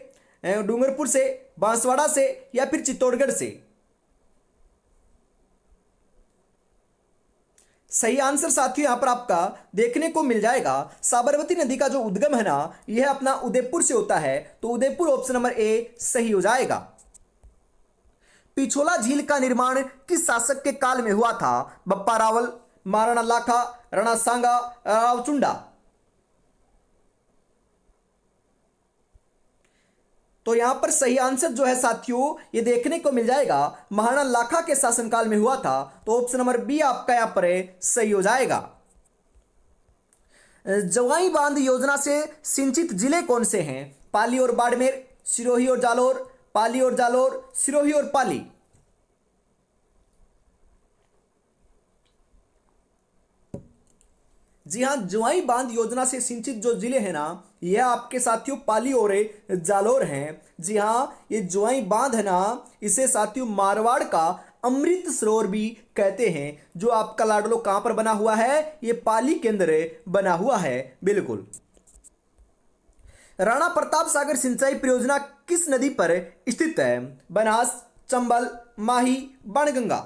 Speaker 1: डूंगरपुर से, बांसवाड़ा से या फिर चित्तौड़गढ़ से। सही आंसर साथियों यहां पर आपका देखने को मिल जाएगा साबरमती नदी का जो उद्गम है ना यह अपना उदयपुर से होता है। तो उदयपुर ऑप्शन नंबर ए सही हो जाएगा। पिछोला झील का निर्माण किस शासक के काल में हुआ था? बप्पा रावल, महाराणा लाखा, राणा सांगा, रावचुंडा। तो यहां पर सही आंसर जो है साथियों ये देखने को मिल जाएगा महाराणा लाखा के शासनकाल में हुआ था। तो ऑप्शन नंबर बी आपका यहां पर सही हो जाएगा। जवाई बांध योजना से सिंचित जिले कौन से हैं? पाली और बाड़मेर, सिरोही और जालोर, पाली और जालोर, सिरोही और पाली। जी हाँ, जवाई बांध योजना से सिंचित जो जिले हैं ना यह आपके साथियों पाली और जालोर हैं। जी हाँ, ये जवाई बांध है ना इसे साथियों मारवाड़ का अमृत सरोवर भी कहते हैं, जो आपका लाडलो कहां पर बना हुआ है? ये पाली के अंदर बना हुआ है। बिल्कुल। राणा प्रताप सागर सिंचाई परियोजना किस नदी पर स्थित है? बनास, चंबल, माही, बाणगंगा।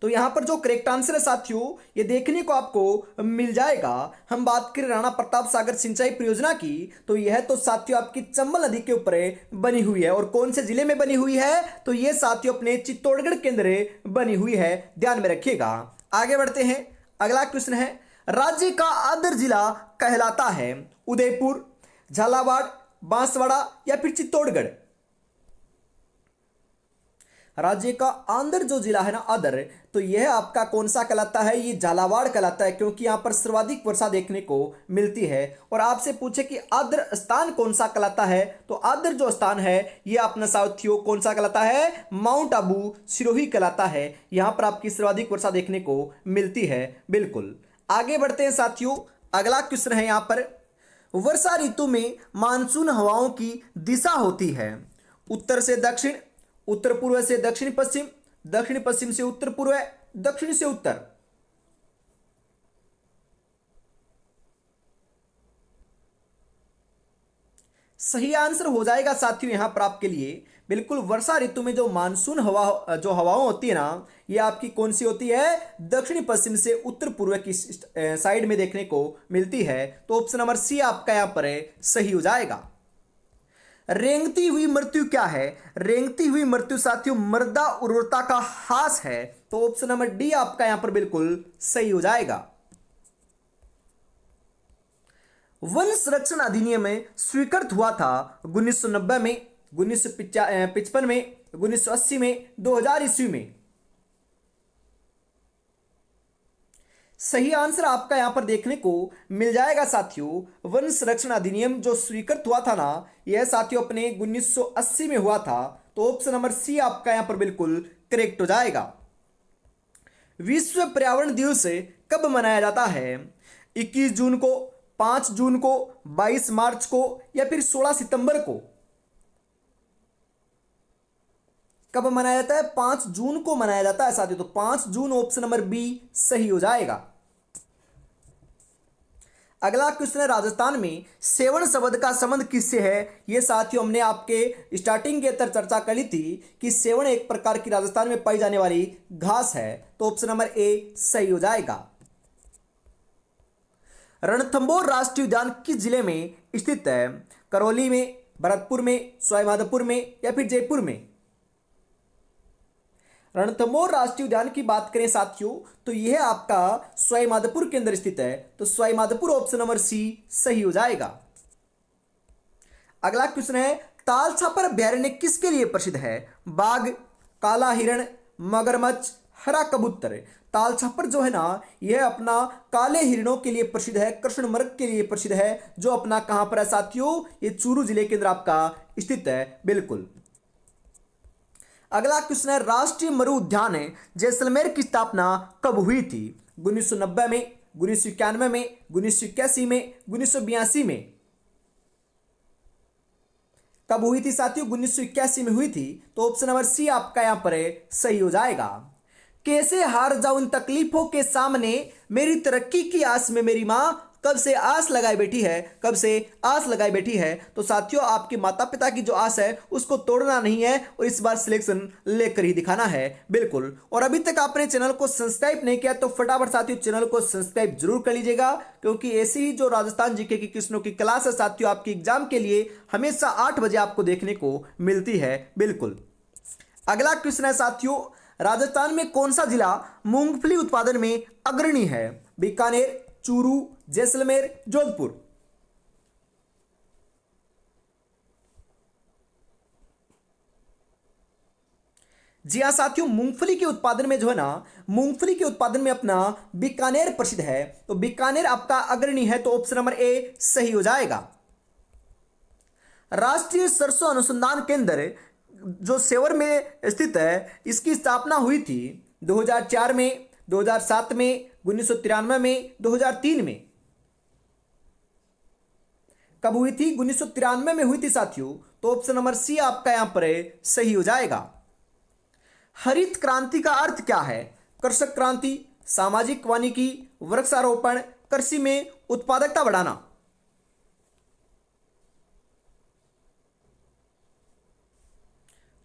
Speaker 1: तो यहां पर जो करेक्ट आंसर है साथियों ये देखने को आपको मिल जाएगा। हम बात करें राणा प्रताप सागर सिंचाई परियोजना की तो यह तो साथियों आपकी चंबल नदी के ऊपर बनी हुई है। और कौन से जिले में बनी हुई है? तो यह साथियों अपने चित्तौड़गढ़ के अंदर बनी हुई है, ध्यान में रखिएगा। आगे बढ़ते हैं, अगला क्वेश्चन है, राज्य का अदर जिला कहलाता है? उदयपुर, झालावाड़, बांसवाड़ा या फिर चित्तौड़गढ़। राज्य का आंध्र जो जिला है ना आंध्र, तो यह आपका कौन सा कहलाता है, ये झालावाड़ कहलाता है, क्योंकि यहाँ पर सर्वाधिक वर्षा देखने को मिलती है। और आपसे पूछे कि आंध्र स्थान कौन सा कहलाता है, तो आंध्र जो स्थान है ये अपना साथियों कौन सा कहलाता है, माउंट आबू सिरोही कहलाता है। यहाँ पर आपकी सर्वाधिक वर्षा देखने को मिलती है। बिल्कुल, आगे बढ़ते हैं साथियों। अगला क्वेश्चन है यहाँ पर, वर्षा ऋतु में मानसून हवाओं की दिशा होती है उत्तर से दक्षिण, उत्तर पूर्व से दक्षिण पश्चिम, दक्षिण पश्चिम से उत्तर पूर्व, दक्षिण से उत्तर। सही आंसर हो जाएगा साथियों यहाँ पर आपके लिए, बिल्कुल वर्षा ऋतु में जो मानसून हवा जो हवाएं होती है ना, ये आपकी कौन सी होती है, दक्षिण पश्चिम से उत्तर पूर्व की साइड में देखने को मिलती है। तो ऑप्शन नंबर सी आपका यहाँ पर सही हो जाएगा। रेंगती हुई मृत्यु क्या है, रेंगती हुई मृत्यु साथियों मृदा उर्वरता का ह्रास है। तो ऑप्शन नंबर डी आपका यहां पर बिल्कुल सही हो जाएगा। वन संरक्षण अधिनियम में स्वीकृत हुआ था 1990 में, 1955 में, 1980 में, 2000 ईस्वी में। सही आंसर आपका यहां पर देखने को मिल जाएगा साथियों। वन संरक्षण अधिनियम जो स्वीकृत हुआ था ना, यह साथियों अपने 1980 में हुआ था। तो ऑप्शन नंबर सी आपका यहां पर बिल्कुल करेक्ट हो जाएगा। विश्व पर्यावरण दिवस कब मनाया जाता है, 21 जून को, 5 जून को, 22 मार्च को या फिर 16 सितंबर को। कब मनाया जाता है, 5 जून को मनाया जाता है साथियों। तो 5 जून ऑप्शन नंबर बी सही हो जाएगा। अगला क्वेश्चन है, राजस्थान में सेवण शब्द का संबंध किससे है। ये साथियों हमने आपके स्टार्टिंग के अंदर चर्चा करी थी कि सेवण एक प्रकार की राजस्थान में पाई जाने वाली घास है। तो ऑप्शन नंबर ए सही हो जाएगा। रणथंभौर राष्ट्रीय उद्यान किस जिले में स्थित है, करौली में, भरतपुर में, सवाईमाधोपुर में या फिर जयपुर में। रणथंभौर राष्ट्रीय उद्यान की बात करें साथियों, तो यह आपका सवाईमाधोपुर के अंदर स्थित है। तो सवाईमाधोपुर ऑप्शन नंबर सी सही हो जाएगा। अगला क्वेश्चन है, ताल छापर अभ्यारण्य किसके लिए प्रसिद्ध है, बाघ, काला हिरण, मगरमच्छ, हरा कबूतर। ताल छापर जो है ना, यह अपना काले हिरणों के लिए प्रसिद्ध है, कृष्णमृग के लिए प्रसिद्ध है, जो अपना कहां पर है साथियों, ये चूरू जिले के अंदर आपका स्थित है। बिल्कुल। अगला क्वेश्चन है, राष्ट्रीय मरु उद्यान जैसलमेर की स्थापना कब हुई थी, 1990 में, 1991 में, 1981 में, 1982 में। कब हुई थी साथियों, 1981 में हुई थी। तो ऑप्शन नंबर सी आपका यहां पर सही हो जाएगा। कैसे हार जाऊं इन तकलीफों के सामने, मेरी तरक्की की आस में मेरी मां कब से आस लगाए बैठी है, कब से आस लगाए बैठी है। तो साथियों आपके माता पिता की जो आस है उसको तोड़ना नहीं है और इस बार सिलेक्शन लेकर ही दिखाना है। बिल्कुल। और अभी तक आपने चैनल को सब्सक्राइब नहीं किया तो फटाफट साथियों चैनल को सब्सक्राइब जरूर कर लीजिएगा, क्योंकि ऐसी ही जो राजस्थान जीके की क्वेश्चनों की क्लास है साथियों आपकी एग्जाम के लिए हमेशा 8 बजे आपको देखने को मिलती है। बिल्कुल। अगला क्वेश्चन है साथियों, राजस्थान में कौन सा जिला मूंगफली उत्पादन में अग्रणी है, बीकानेर, चूरू, जैसलमेर, जोधपुर। जी हाँ साथियों, मूंगफली के उत्पादन में जो है ना, मूंगफली के उत्पादन में अपना बीकानेर प्रसिद्ध है। तो बीकानेर आपका अग्रणी है। तो ऑप्शन नंबर ए सही हो जाएगा। राष्ट्रीय सरसों अनुसंधान केंद्र जो सेवर में स्थित है, इसकी स्थापना हुई थी 2004 में, 2007 में, 1993 में, 2003 में। कब हुई थी, 1993 में हुई थी साथियों। तो ऑप्शन नंबर सी आपका यहां पर सही हो जाएगा। हरित क्रांति का अर्थ क्या है, कृषक क्रांति, सामाजिक वानिकी, वृक्षारोपण, कृषि में उत्पादकता बढ़ाना।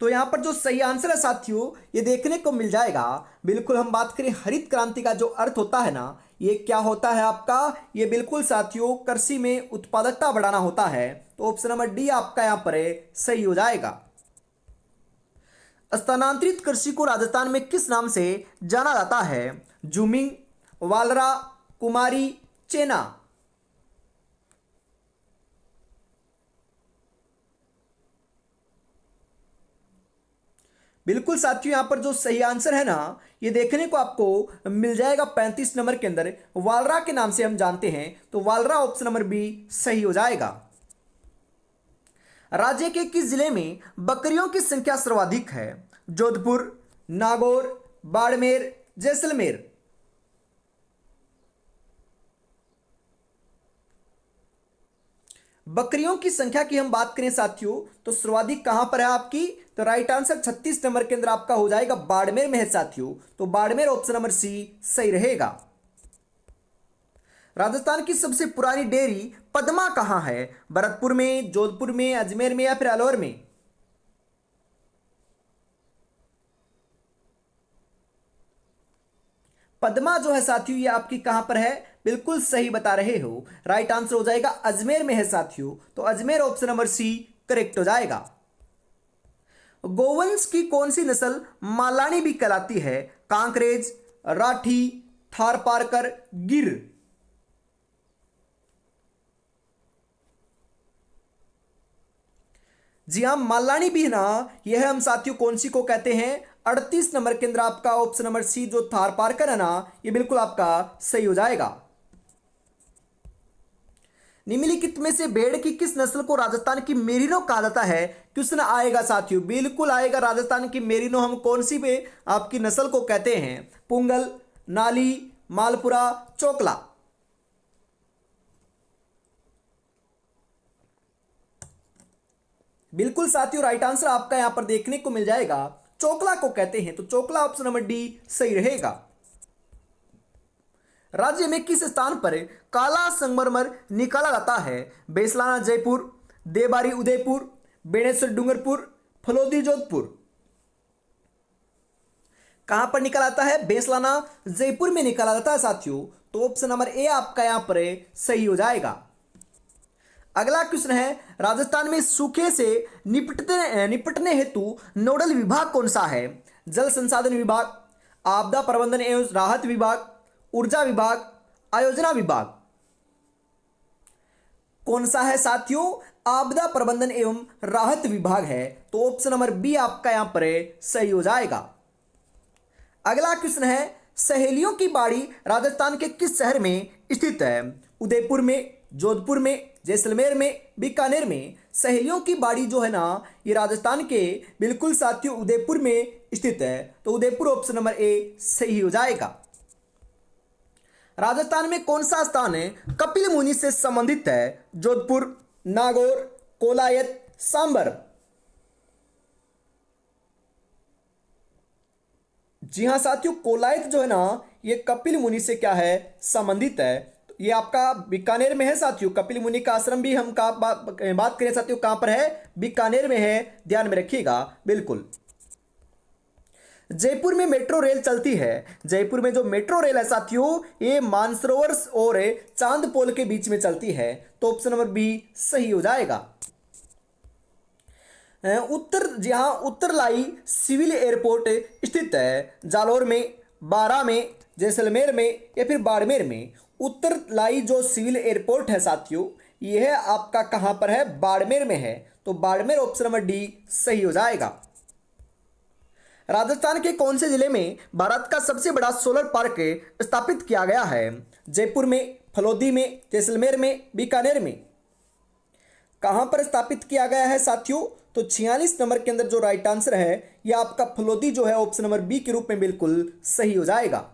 Speaker 1: तो यहां पर जो सही आंसर है साथियों ये देखने को मिल जाएगा। बिल्कुल, हम बात करें हरित क्रांति का जो अर्थ होता है ना, ये क्या होता है आपका, ये बिल्कुल साथियों कृषि में उत्पादकता बढ़ाना होता है। तो ऑप्शन नंबर डी आपका यहां पर सही हो जाएगा। स्थानांतरित कृषि को राजस्थान में किस नाम से जाना जाता है, जूमिंग, वालरा, कुमारी, चेना। बिल्कुल साथियों, यहाँ पर जो सही आंसर है ना, ये देखने को आपको मिल जाएगा 35 नंबर के अंदर, वालरा के नाम से हम जानते हैं, तो वालरा ऑप्शन नंबर बी सही हो जाएगा। राज्य के किस जिले में बकरियों की संख्या सर्वाधिक है? जोधपुर, नागौर, बाड़मेर, जैसलमेर। बकरियों की संख्या की हम बात करें साथियों, तो सर्वाधिक कहां पर है आपकी? तो राइट आंसर 36 नंबर के अंदर आपका हो जाएगा बाड़मेर में है साथियों, तो बाड़मेर ऑप्शन नंबर सी सही रहेगा। राजस्थान की सबसे पुरानी डेयरी पद्मा कहां है? भरतपुर में, जोधपुर में, अजमेर में या फिर अलवर में? पद्मा जो है साथियों, ये आपकी कहां पर है? बिल्कुल सही बता रहे हो, राइट आंसर हो जाएगा अजमेर में है साथियों, तो Ajmer option number C correct हो जाएगा। गोवंश की कौन सी नस्ल मालानी भी कहलाती है? कांकरेज, राठी, थारपारकर, गिर। जी हाँ, मालानी भी है ना, यह हम साथियों कौन सी को कहते हैं? 38 नंबर के अंदर आपका ऑप्शन नंबर सी जो थारपारकर है ना, ये बिल्कुल आपका सही हो जाएगा। निम्नलिखित में से भेड़ की किस नस्ल को राजस्थान की मेरिनो कहा जाता है? क्वेश्चन आएगा साथियों, बिल्कुल आएगा। राजस्थान की मेरिनो हम कौन सी पे आपकी नस्ल को कहते हैं? पुंगल, नाली, मालपुरा, चोकला। बिल्कुल साथियों, राइट आंसर आपका यहां पर देखने को मिल जाएगा, चोकला को कहते हैं, तो चोकला ऑप्शन नंबर डी सही रहेगा। राज्य में किस स्थान पर काला संगमरमर निकाला जाता है? बेसलाना जयपुर, देबारी उदयपुर, बेणेश्वर डूंगरपुर, फलोदी जोधपुर। कहां पर निकाला जाता है? बेसलाना जयपुर में निकाला जाता है साथियों, तो ऑप्शन नंबर ए आपका यहां पर सही हो जाएगा। अगला क्वेश्चन है, राजस्थान में सूखे से निपटने हेतु नोडल विभाग कौन सा है? जल संसाधन विभाग, आपदा प्रबंधन एवं राहत विभाग, ऊर्जा विभाग, आयोजना विभाग। कौन सा है साथियों? आपदा प्रबंधन एवं राहत विभाग है, तो ऑप्शन नंबर बी आपका यहां पर सही हो जाएगा। अगला क्वेश्चन है, सहेलियों की बाड़ी राजस्थान के किस शहर में स्थित है? उदयपुर में, जोधपुर में, जैसलमेर में, बीकानेर में। सहेलियों की बाड़ी जो है ना, ये राजस्थान के बिल्कुल साथियों उदयपुर में स्थित है, तो उदयपुर ऑप्शन नंबर ए सही हो जाएगा। राजस्थान में कौन सा स्थान है कपिल मुनि से संबंधित है? जोधपुर, नागौर, कोलायत, सांबर। जी हाँ साथियों, कोलायत जो है ना, ये कपिल मुनि से क्या है? संबंधित है। तो ये आपका बीकानेर में है साथियों। कपिल मुनि का आश्रम भी हम बात करें साथियों, कहां पर है? बीकानेर में है, ध्यान में रखिएगा बिल्कुल। जयपुर में मेट्रो रेल चलती है, जयपुर में जो मेट्रो रेल है साथियों, ये मानसरोवर और चांदपोल के बीच में चलती है, तो ऑप्शन नंबर बी सही हो जाएगा। उत्तरलाई सिविल एयरपोर्ट स्थित है, जालौर में, बारा में, जैसलमेर में या फिर बाड़मेर में। उत्तरलाई जो सिविल एयरपोर्ट है साथियों, यह आपका कहां पर है? बाड़मेर में है, तो बाड़मेर ऑप्शन नंबर डी सही हो जाएगा। राजस्थान के कौन से जिले में भारत का सबसे बड़ा सोलर पार्क स्थापित किया गया है? जयपुर में, फलोदी में, जैसलमेर में, बीकानेर में। कहां पर स्थापित किया गया है साथियों? तो 46 नंबर के अंदर जो राइट आंसर है, यह आपका फलोदी जो है ऑप्शन नंबर बी के रूप में बिल्कुल सही हो जाएगा।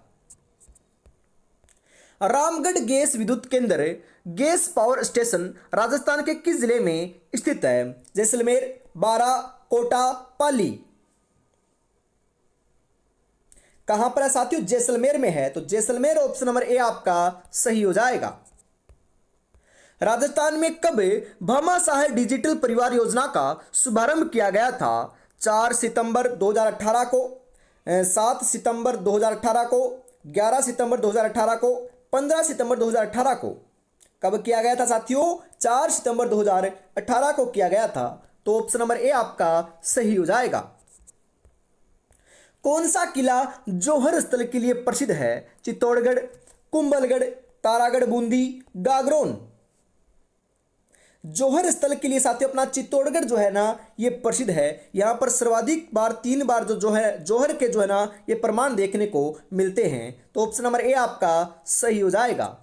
Speaker 1: रामगढ़ गैस विद्युत केंद्र गैस पावर स्टेशन राजस्थान के किस जिले में स्थित है? जैसलमेर, बारा, कोटा, पाली। कहां पर है साथियों? जैसलमेर में है, तो जैसलमेर ऑप्शन नंबर ए आपका सही हो जाएगा। राजस्थान में कब भामाशाह डिजिटल परिवार योजना का शुभारंभ किया गया था? 4 सितंबर 2018 को, 7 सितंबर 2018 को, 11 सितंबर 2018 को, 15 सितंबर 2018 को। कब किया गया था साथियों? 4 सितंबर 2018 को किया गया था, तो ऑप्शन नंबर ए आपका सही हो जाएगा। कौन सा किला जौहर स्थल के लिए प्रसिद्ध है? चित्तौड़गढ़, कुंभलगढ़, तारागढ़ बूंदी, गागरोन। जौहर स्थल के लिए साथियों अपना चित्तौड़गढ़ जो है ना ये प्रसिद्ध है। यहाँ पर सर्वाधिक बार 3 बार जो है जौहर के जो है ना ये प्रमाण देखने को मिलते हैं। तो ऑप्शन नंबर ए आपका सही हो जाएगा।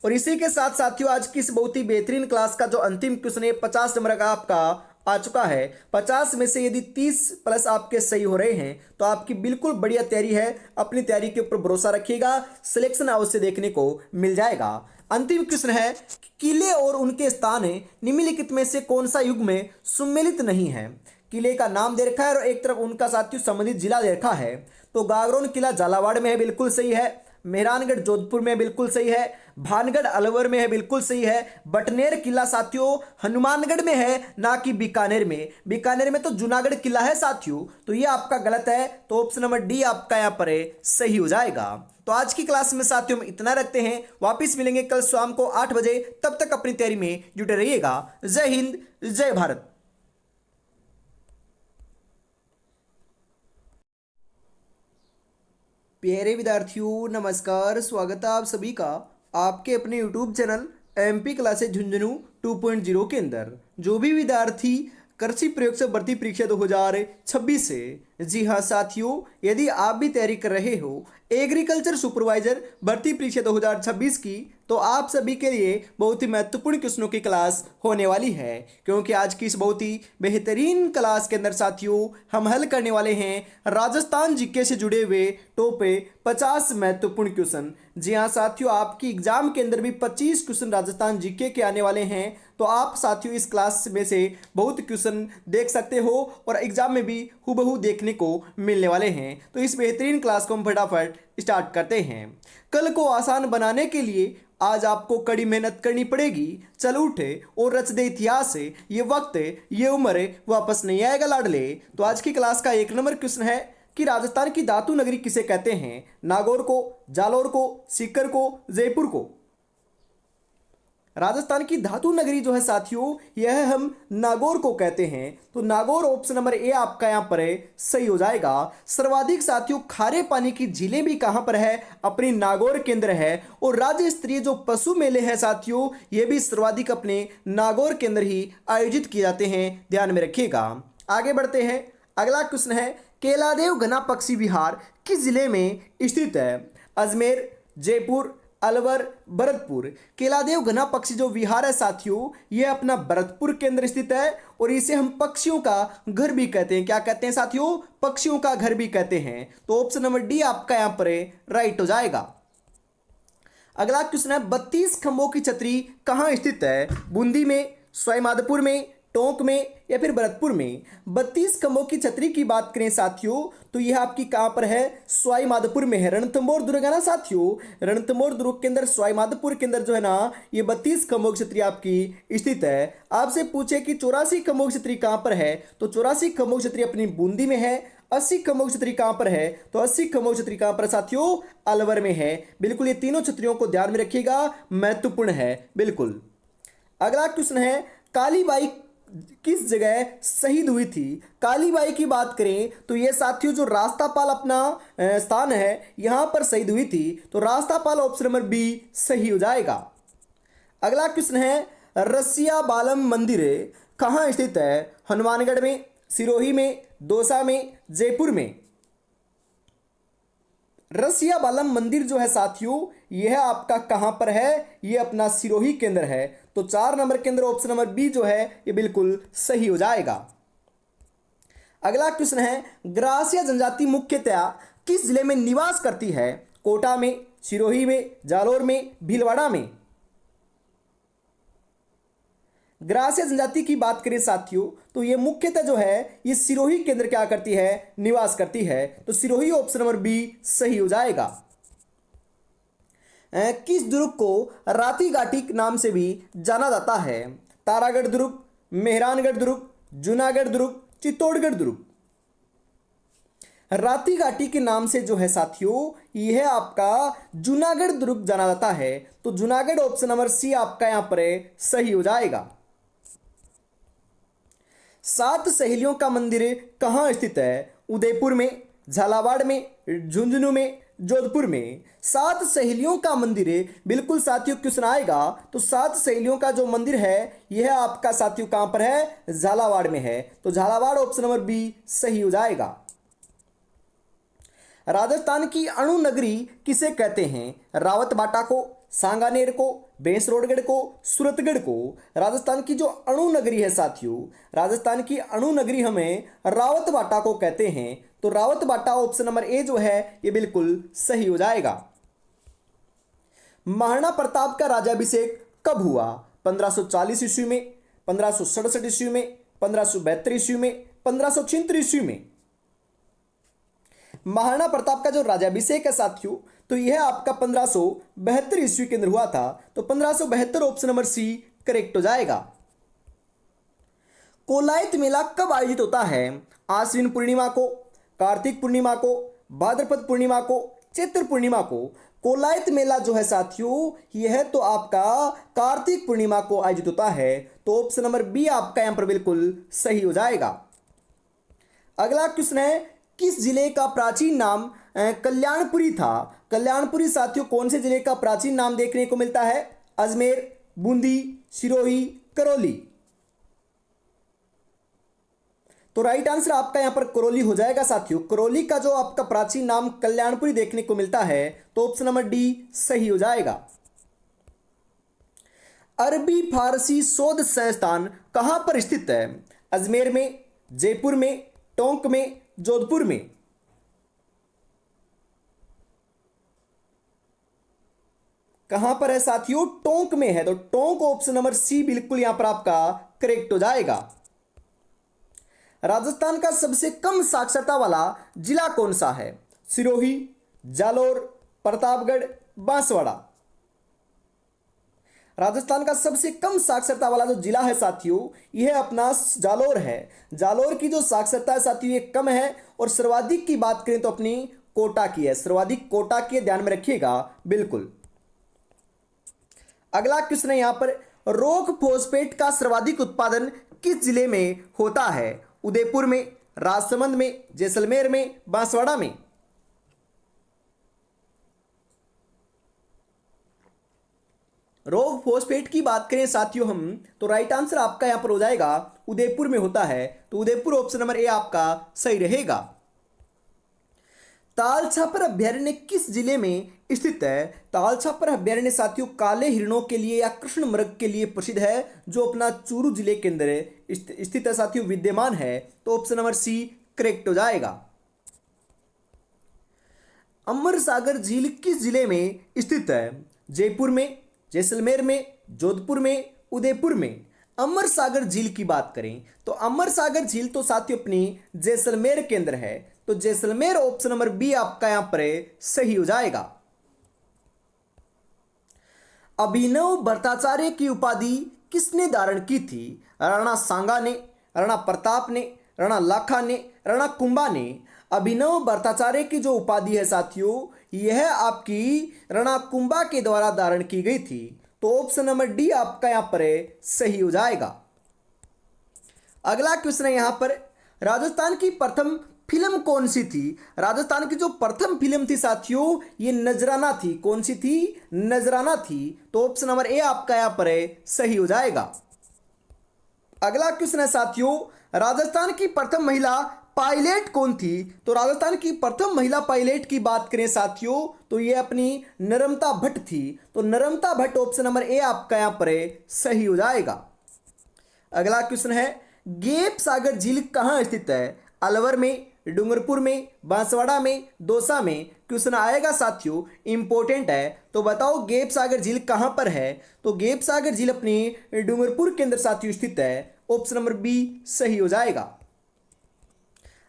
Speaker 1: और इसी के साथ साथियों आज की इस बहुत ही बेहतरीन क्लास का जो अंतिम क्वेश्चन है 50 नंबर का आपका आ चुका है। 50 में से यदि 30 प्लस आपके सही हो रहे हैं तो आपकी बिल्कुल बढ़िया तैयारी है। अपनी तैयारी के ऊपर भरोसा रखिएगा, सिलेक्शन अवश्य देखने को मिल जाएगा। अंतिम क्वेश्चन है किले और उनके स्थान निम्नलिखित में से कौन सा युग में सुमेलित नहीं है। किले का नाम दे रखा है और एक तरफ उनका साथियों संबंधित जिला दे रखा है। तो गागरोन किला झालावाड़ में है, बिल्कुल सही है। मेहरानगढ़ जोधपुर में बिल्कुल सही है। भानगढ़ अलवर में है, बिल्कुल सही है। बटनेर किला साथियों हनुमानगढ़ में है, ना कि बीकानेर में। बीकानेर में तो जूनागढ़ किला है साथियों, तो ये आपका गलत है। तो ऑप्शन नंबर डी आपका यहाँ पर सही हो जाएगा। तो आज की क्लास में साथियों में इतना रखते हैं, वापिस मिलेंगे कल शाम को 8 बजे। तब तक अपनी तैयारी में जुटे रहिएगा। जय हिंद, जय भारत। प्यारे विद्यार्थियों नमस्कार, स्वागत है आप सभी का आपके अपने YouTube channel MP classes Jhunjhunu 2.0 के अंदर। जो भी विद्यार्थी कृषि प्रयोग से भर्ती परीक्षा 2026 से, जी हाँ साथियों, यदि आप भी तैयारी कर रहे हो एग्रीकल्चर सुपरवाइजर भर्ती परीक्षा 2026 की, तो आप सभी के लिए बहुत ही महत्वपूर्ण क्वेश्चनों की क्लास होने वाली है। क्योंकि आज की इस बहुत ही बेहतरीन क्लास के अंदर साथियों हम हल करने वाले हैं राजस्थान जीके से जुड़े हुए टॉप 50 महत्वपूर्ण क्वेश्चन। जी हाँ साथियों, आपकी एग्जाम के अंदर भी 25 क्वेश्चन राजस्थान जीके के आने वाले हैं। तो आप साथियों इस क्लास में से बहुत क्वेश्चन देख सकते हो और एग्जाम में भी हूबहू देखने को मिलने वाले हैं। तो इस बेहतरीन क्लास को हम फटाफट स्टार्ट करते हैं। कल को आसान बनाने के लिए आज आपको कड़ी मेहनत करनी पड़ेगी। चल उठे और रच दे इतिहास, ये वक्त ये उम्र वापस नहीं आएगा लाडले। तो आज की क्लास का 1 नंबर क्वेश्चन है कि राजस्थान की धातु नगरी किसे कहते हैं। नागौर को, जालौर को, सीकर को, जयपुर को। राजस्थान की धातु नगरी जो है साथियों यह हम नागौर को कहते हैं। तो नागौर ऑप्शन नंबर ए आपका यहां पर सही हो जाएगा। सर्वाधिक साथियों खारे पानी की झीलें भी कहां पर है, अपनी नागौर के अंदर है। और राज्य स्तरीय जो पशु मेले हैं साथियों ये भी सर्वाधिक अपने नागौर के अंदर ही आयोजित किए जाते हैं, ध्यान में रखिएगा। आगे बढ़ते हैं, अगला क्वेश्चन है केलादेव घना पक्षी विहार किस जिले में स्थित है। अजमेर, जयपुर, अलवर, भरतपुर। केलादेव घना पक्षी जो विहार है साथियों यह अपना भरतपुर के अंदर स्थित है और इसे हम पक्षियों का घर भी कहते हैं। क्या कहते हैं साथियों, पक्षियों का घर भी कहते हैं। तो ऑप्शन नंबर डी आपका यहां पर राइट हो जाएगा। अगला क्वेश्चन है 32 खंभों की छतरी कहां स्थित है। बूंदी में, सवाईमाधोपुर में, टोंक में या फिर भरतपुर में। 32 खंभों की छतरी की बात करें साथियों तो यह आपकी कहां पर है, सवाईमाधोपुर में है। रणथंभौर दुर्ग है ना साथियों, रणथंभौर दुर्ग के अंदर सवाईमाधोपुर के अंदर जो है ना ये 32 खंभों की छतरी आपकी स्थित है। आपसे पूछे कि 84 खंभों की छतरी कहां पर है, तो 84 खंभों की छतरी अपनी बूंदी में है। 80 खंभों की छतरी कहां पर है, तो 80 खंभों की छतरी कहां पर साथियों, अलवर में है। बिल्कुल ये तीनों छतरियों को ध्यान में रखिएगा, महत्वपूर्ण है बिल्कुल। अगला क्वेश्चन है कालीबाई किस जगह शहीद हुई थी। कालीबाई की बात करें तो ये साथियों जो रास्तापाल अपना स्थान है यहां पर शहीद हुई थी। तो रास्तापाल ऑप्शन नंबर बी सही हो जाएगा। अगला क्वेश्चन है रसिया बालम मंदिर कहां स्थित है। हनुमानगढ़ में, सिरोही में, दौसा में, जयपुर में। रसिया बालम मंदिर जो है साथियों यह आपका कहां पर है, यह अपना सिरोही के अंदर है। तो 4 नंबर के अंदर ऑप्शन नंबर बी जो है यह बिल्कुल सही हो जाएगा। अगला क्वेश्चन है ग्रासिया जनजाति मुख्यतया किस जिले में निवास करती है। कोटा में, सिरोही में, जालौर में, भीलवाड़ा में। ग्रासिया जनजाति की बात करें साथियों तो ये मुख्यतः जो है ये सिरोही के अंदर क्या करती है, निवास करती है। तो सिरोही ऑप्शन नंबर बी सही हो जाएगा। किस दुर्ग को राती घाटी नाम से भी जाना जाता है। तारागढ़ दुर्ग, मेहरानगढ़ दुर्ग, जूनागढ़ दुर्ग, चित्तौड़गढ़ दुर्ग। राती घाटी के नाम से जो है साथियों यह आपका जूनागढ़ दुर्ग जाना जाता है। तो जूनागढ़ ऑप्शन नंबर सी आपका यहां पर सही हो जाएगा। 7 सहेलियों का मंदिर कहां स्थित है। उदयपुर में, झालावाड़ में, झुंझुनू में, जोधपुर में। सात सहेलियों का मंदिर है, बिल्कुल साथियों क्वेश्चन आएगा। तो सात सहेलियों का जो मंदिर है यह आपका साथियों कहां पर है, झालावाड़ में है। तो झालावाड़ ऑप्शन नंबर बी सही हो जाएगा। राजस्थान की अणु नगरी किसे कहते हैं, रावतबाटा को, सांगानेर को, भैंसरोडगढ़ को, सूरतगढ़ को। राजस्थान की जो अणु नगरी है साथियों, राजस्थान की अणु नगरी हमें रावतबाटा को कहते हैं। तो रावतबाटा ऑप्शन नंबर ए जो है ये बिल्कुल सही हो जाएगा। महाराणा प्रताप का राज्याभिषेक कब हुआ, 1540 ईस्वी में, 1567 ईस्वी में, 1572 ईस्वी में, 1576 ईस्वी में। महाराणा प्रताप का जो राज्याभिषेक है साथियों तो यह आपका 1572 ईस्वी के अंदर हुआ था। तो 1572 ऑप्शन नंबर सी करेक्ट हो जाएगा। कोलायत मेला कब आयोजित होता है, आश्विन पूर्णिमा को, कार्तिक पूर्णिमा को, भाद्रपद पूर्णिमा को, चैत्र पूर्णिमा को। कोलायत मेला जो है साथियों यह तो आपका कार्तिक पूर्णिमा को आयोजित होता है। तो ऑप्शन नंबर बी आपका यहां पर बिल्कुल सही हो जाएगा। अगला क्वेश्चन है, किस जिले का प्राचीन नाम कल्याणपुरी था। कल्याणपुरी साथियों कौन से जिले का प्राचीन नाम देखने को मिलता है, अजमेर, बूंदी, सिरोही, करौली। तो राइट आंसर आपका यहां पर करौली हो जाएगा साथियों। करौली का जो आपका प्राचीन नाम कल्याणपुरी देखने को मिलता है। तो ऑप्शन नंबर डी सही हो जाएगा। अरबी फारसी शोध संस्थान कहां पर स्थित है, अजमेर में, जयपुर में, टोंक में, जोधपुर में। कहां पर है साथियों, टोंक में है। तो टोंक ऑप्शन नंबर सी बिल्कुल यहां पर आपका करेक्ट हो जाएगा। राजस्थान का सबसे कम साक्षरता वाला जिला कौन सा है, सिरोही, जालोर, प्रतापगढ़, बांसवाड़ा। राजस्थान का सबसे कम साक्षरता वाला जो जिला है साथियों यह अपना जालोर है। जालोर की जो साक्षरता है साथियों ये कम है। और सर्वाधिक की बात करें तो अपनी कोटा की है, सर्वाधिक कोटा की ध्यान में रखिएगा बिल्कुल। अगला क्वेश्चन है यहां पर, रोक फॉस्फेट का सर्वाधिक उत्पादन किस जिले में होता है, उदयपुर में, राजसमंद में, जैसलमेर में, बांसवाड़ा में। रोग फॉस्फेट की बात करें साथियों हम तो राइट आंसर आपका यहां पर हो जाएगा उदयपुर में होता है। तो उदयपुर ऑप्शन नंबर ए आपका सही रहेगा। तालछापर अभ्यारण्य किस जिले में स्थित है, तालछापर अभ्यारण्य साथियों काले हिरणों के लिए या कृष्ण मृग के लिए प्रसिद्ध है, जो अपना चूरू जिले के अंदर स्थित है साथियों, विद्यमान है। तो ऑप्शन नंबर सी करेक्ट हो जाएगा। अमर सागर झील किस जिले में स्थित है, जयपुर में, जैसलमेर में, जोधपुर में, उदयपुर में। अमर सागर झील की बात करें तो अमर सागर झील तो साथियों अपनी जैसलमेर के अंदर है। तो जैसलमेर ऑप्शन नंबर बी आपका यहां पर सही हो जाएगा। अभिनव भट्टाचार्य की उपाधि किसने धारण की थी, राणा सांगा ने, राणा प्रताप ने, राणा लाखा ने, राणा कुंभा ने। अभिनव भट्टाचार्य की जो उपाधि है साथियों यह आपकी राणा कुंभा के द्वारा धारण की गई थी। तो ऑप्शन नंबर डी आपका यहां पर सही हो जाएगा। अगला क्वेश्चन है यहां पर, राजस्थान की प्रथम फिल्म कौन सी थी। राजस्थान की जो प्रथम फिल्म थी साथियों ये नजराना थी। कौन सी थी, नजराना थी। तो ऑप्शन नंबर ए आपका यहां पर सही हो जाएगा। अगला क्वेश्चन है साथियों, राजस्थान की प्रथम महिला पायलट कौन थी। तो राजस्थान की प्रथम महिला पायलट की बात करें साथियों तो ये अपनी नर्मदा भट्ट थी। तो Narmada Bhatt option number A आपका यहां पर सही हो जाएगा। अगला क्वेश्चन है, गेप सागर झील कहां स्थित है, अलवर में, डूंगरपुर में, बांसवाड़ा में, दौसा में। क्वेश्चन आएगा साथियों इंपॉर्टेंट है। तो बताओ गेप सागर झील कहां पर है। तो गेप सागर झील अपनी डूंगरपुर के अंदर साथियों स्थित है। ऑप्शन नंबर बी सही हो जाएगा।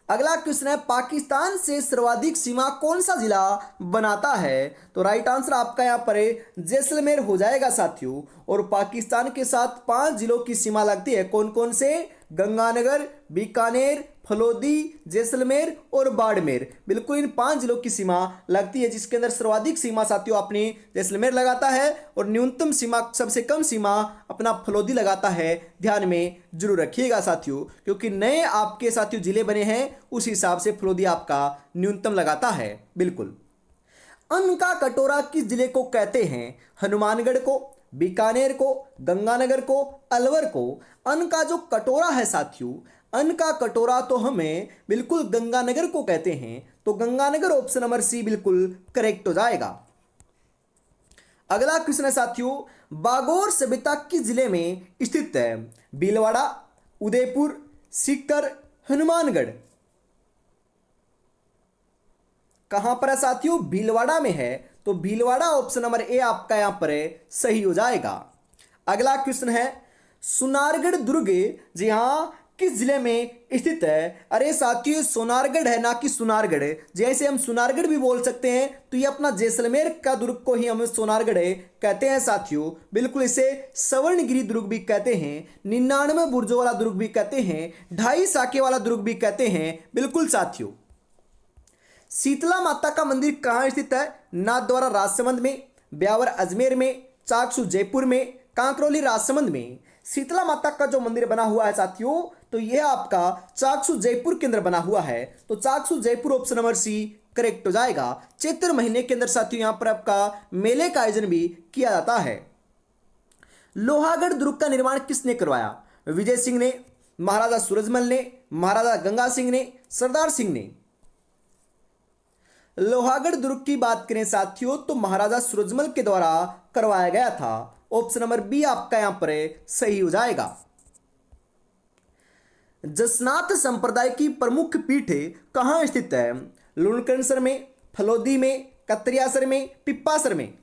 Speaker 1: अगला क्वेश्चन है, पाकिस्तान से सर्वाधिक सीमा कौन सा जिला बनाता है। तो राइट आंसर आपका यहां पर जैसलमेर हो जाएगा साथियों। और पाकिस्तान के साथ 5 जिलों की सीमा लगती है। कौन कौन से, गंगानगर, बीकानेर, फलोदी, जैसलमेर और बाड़मेर। बिल्कुल इन 5 जिलों की सीमा लगती है, जिसके अंदर सर्वाधिक सीमा साथियों अपनी जैसलमेर लगाता है और न्यूनतम सीमा, सबसे कम सीमा अपना फलोदी लगाता है। ध्यान में जरूर रखिएगा साथियों, क्योंकि नए आपके साथियों जिले बने हैं उस हिसाब से फलोदी आपका न्यूनतम लगाता है। बिल्कुल। अन्न का कटोरा किस जिले को कहते हैं? हनुमानगढ़ को, बीकानेर को, गंगानगर को, अलवर को। अन्न का जो कटोरा है साथियों, अन्न का कटोरा तो हमें बिल्कुल गंगानगर को कहते हैं, तो गंगानगर ऑप्शन नंबर सी बिल्कुल करेक्ट हो जाएगा। अगला क्वेश्चन है साथियों, बागोर सभ्यता किस जिले में स्थित है? भीलवाड़ा, उदयपुर, सीकर, हनुमानगढ़। कहां पर है साथियों? भीलवाड़ा में है, तो भीलवाड़ा ऑप्शन नंबर ए आपका यहां पर सही हो जाएगा। अगला क्वेश्चन है, सुनारगढ़ दुर्ग जी हां किस जिले में स्थित है? अरे साथियों, सोनारगढ़ है ना कि सुनारगढ़। जैसे हम सुनारगढ़ भी बोल सकते हैं, तो ये अपना जैसलमेर का दुर्ग को ही हम सोनारगढ़ कहते हैं साथियों। बिल्कुल इसे स्वर्णगिरी दुर्ग भी कहते हैं, 99 बुर्जों वाला दुर्ग भी कहते हैं, 2.5 शाखे वाला दुर्ग भी कहते हैं। बिल्कुल साथियों। शीतला माता का मंदिर कहाँ स्थित है? नाथद्वारा राजसमंद में, ब्यावर अजमेर में, चाकसू जयपुर में, कांकरोली राजसमंद में। शीतला माता का जो मंदिर बना हुआ है साथियों, तो यह आपका चाकसू जयपुर के अंदर बना हुआ है, तो Chaksu Jaipur option number C correct हो जाएगा। चैत्र महीने के अंदर साथियों यहां पर आपका मेले का आयोजन भी किया जाता है। लोहागढ़ दुर्ग का निर्माण किसने करवाया? विजय सिंह ने, महाराजा सूरजमल ने, महाराजा गंगा सिंह ने, सरदार सिंह ने। लोहागढ़ दुर्ग की बात करें साथियों, तो महाराजा सूरजमल के द्वारा करवाया गया था। ऑप्शन नंबर बी आपका यहां पर सही हो जाएगा। जसनाथ संप्रदाय की प्रमुख पीठ कहां स्थित है? लुणकरणसर में, फलोदी में, कत्रियासर में, पिप्पासर में।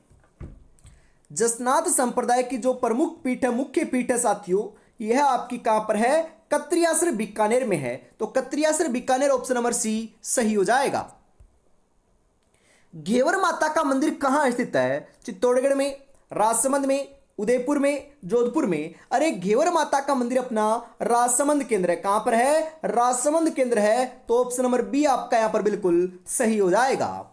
Speaker 1: जसनाथ संप्रदाय की जो प्रमुख पीठ है, मुख्य पीठ है साथियों, यह आपकी कहां पर है? कत्रियासर बीकानेर में है, तो कत्रियासर बीकानेर ऑप्शन नंबर सी सही हो जाएगा। घेवर माता का मंदिर कहां स्थित है? चित्तौड़गढ़ में, राजसमंद में, उदयपुर में, जोधपुर में। अरे घेवर माता का मंदिर अपना राजसमंद केंद्र है। कहां पर है? राजसमंद केंद्र है, तो ऑप्शन नंबर बी आपका यहां पर बिल्कुल सही हो जाएगा।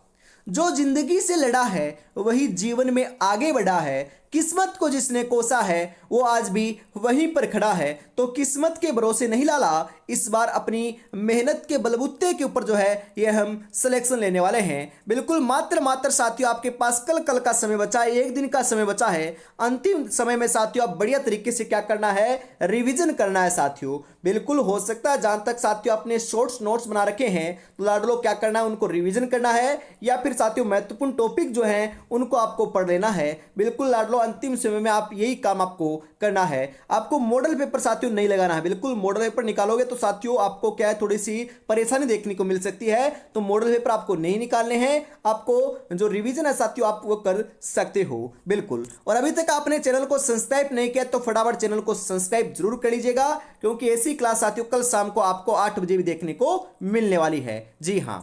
Speaker 1: जो जिंदगी से लड़ा है वही जीवन में आगे बढ़ा है, किस्मत को जिसने कोसा है वो आज भी वहीं पर खड़ा है। तो किस्मत के भरोसे नहीं लाला, इस बार अपनी मेहनत के बलबूते के ऊपर जो है ये हम सिलेक्शन लेने वाले हैं। बिल्कुल मात्र साथियों आपके पास कल का समय बचा है, 1 दिन का समय बचा है। अंतिम समय में साथियों आप बढ़िया तरीके से क्या करना है? रिविजन करना है साथियों। बिल्कुल हो सकता है जहां तक साथियों आपने शॉर्ट्स नोट्स बना रखे हैं, तो लाडलो क्या करना है? उनको रिविजन करना है, या फिर साथियों महत्वपूर्ण टॉपिक जो हैं उनको आपको पढ़ लेना है। बिल्कुल लाडलो अंतिम समय में आप यही काम आपको करना है। आपको मॉडल पेपर साथियों नहीं लगाना है। बिल्कुल मॉडल पेपर निकालोगे तो साथियों आपको क्या है, थोड़ी सी परेशानी देखने को मिल सकती है, तो मॉडल पेपर आपको नहीं निकालने हैं। आपको जो रिवीजन है साथियों आप वो कर सकते हो। बिल्कुल। और अभी तक आपने चैनल को सब्सक्राइब नहीं किया तो फटाफट चैनल को सब्सक्राइब जरूर कर लीजिएगा, क्योंकि ऐसी क्लास साथियों कल शाम को आपको 8 बजे भी देखने को मिलने वाली है। जी हां।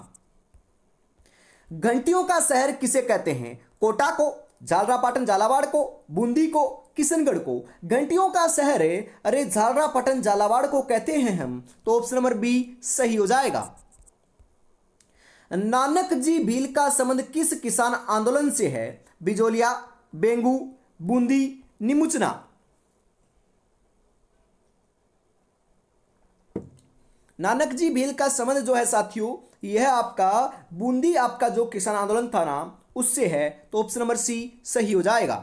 Speaker 1: घंटियों का शहर किसे कहते हैं? कोटा को, झालरापाटन झालावाड़ को, बूंदी को, किशनगढ़ को। घंटियों का शहर है, अरे झालरापाटन झालावाड़ को कहते हैं हम, तो ऑप्शन नंबर बी सही हो जाएगा। नानक जी भील का संबंध किस किसान आंदोलन से है? बिजोलिया, बेंगू, बूंदी, निमुचना। नानक जी भील का संबंध जो है साथियों, यह आपका बूंदी आपका जो किसान आंदोलन था ना उससे है, तो ऑप्शन नंबर सी सही हो जाएगा।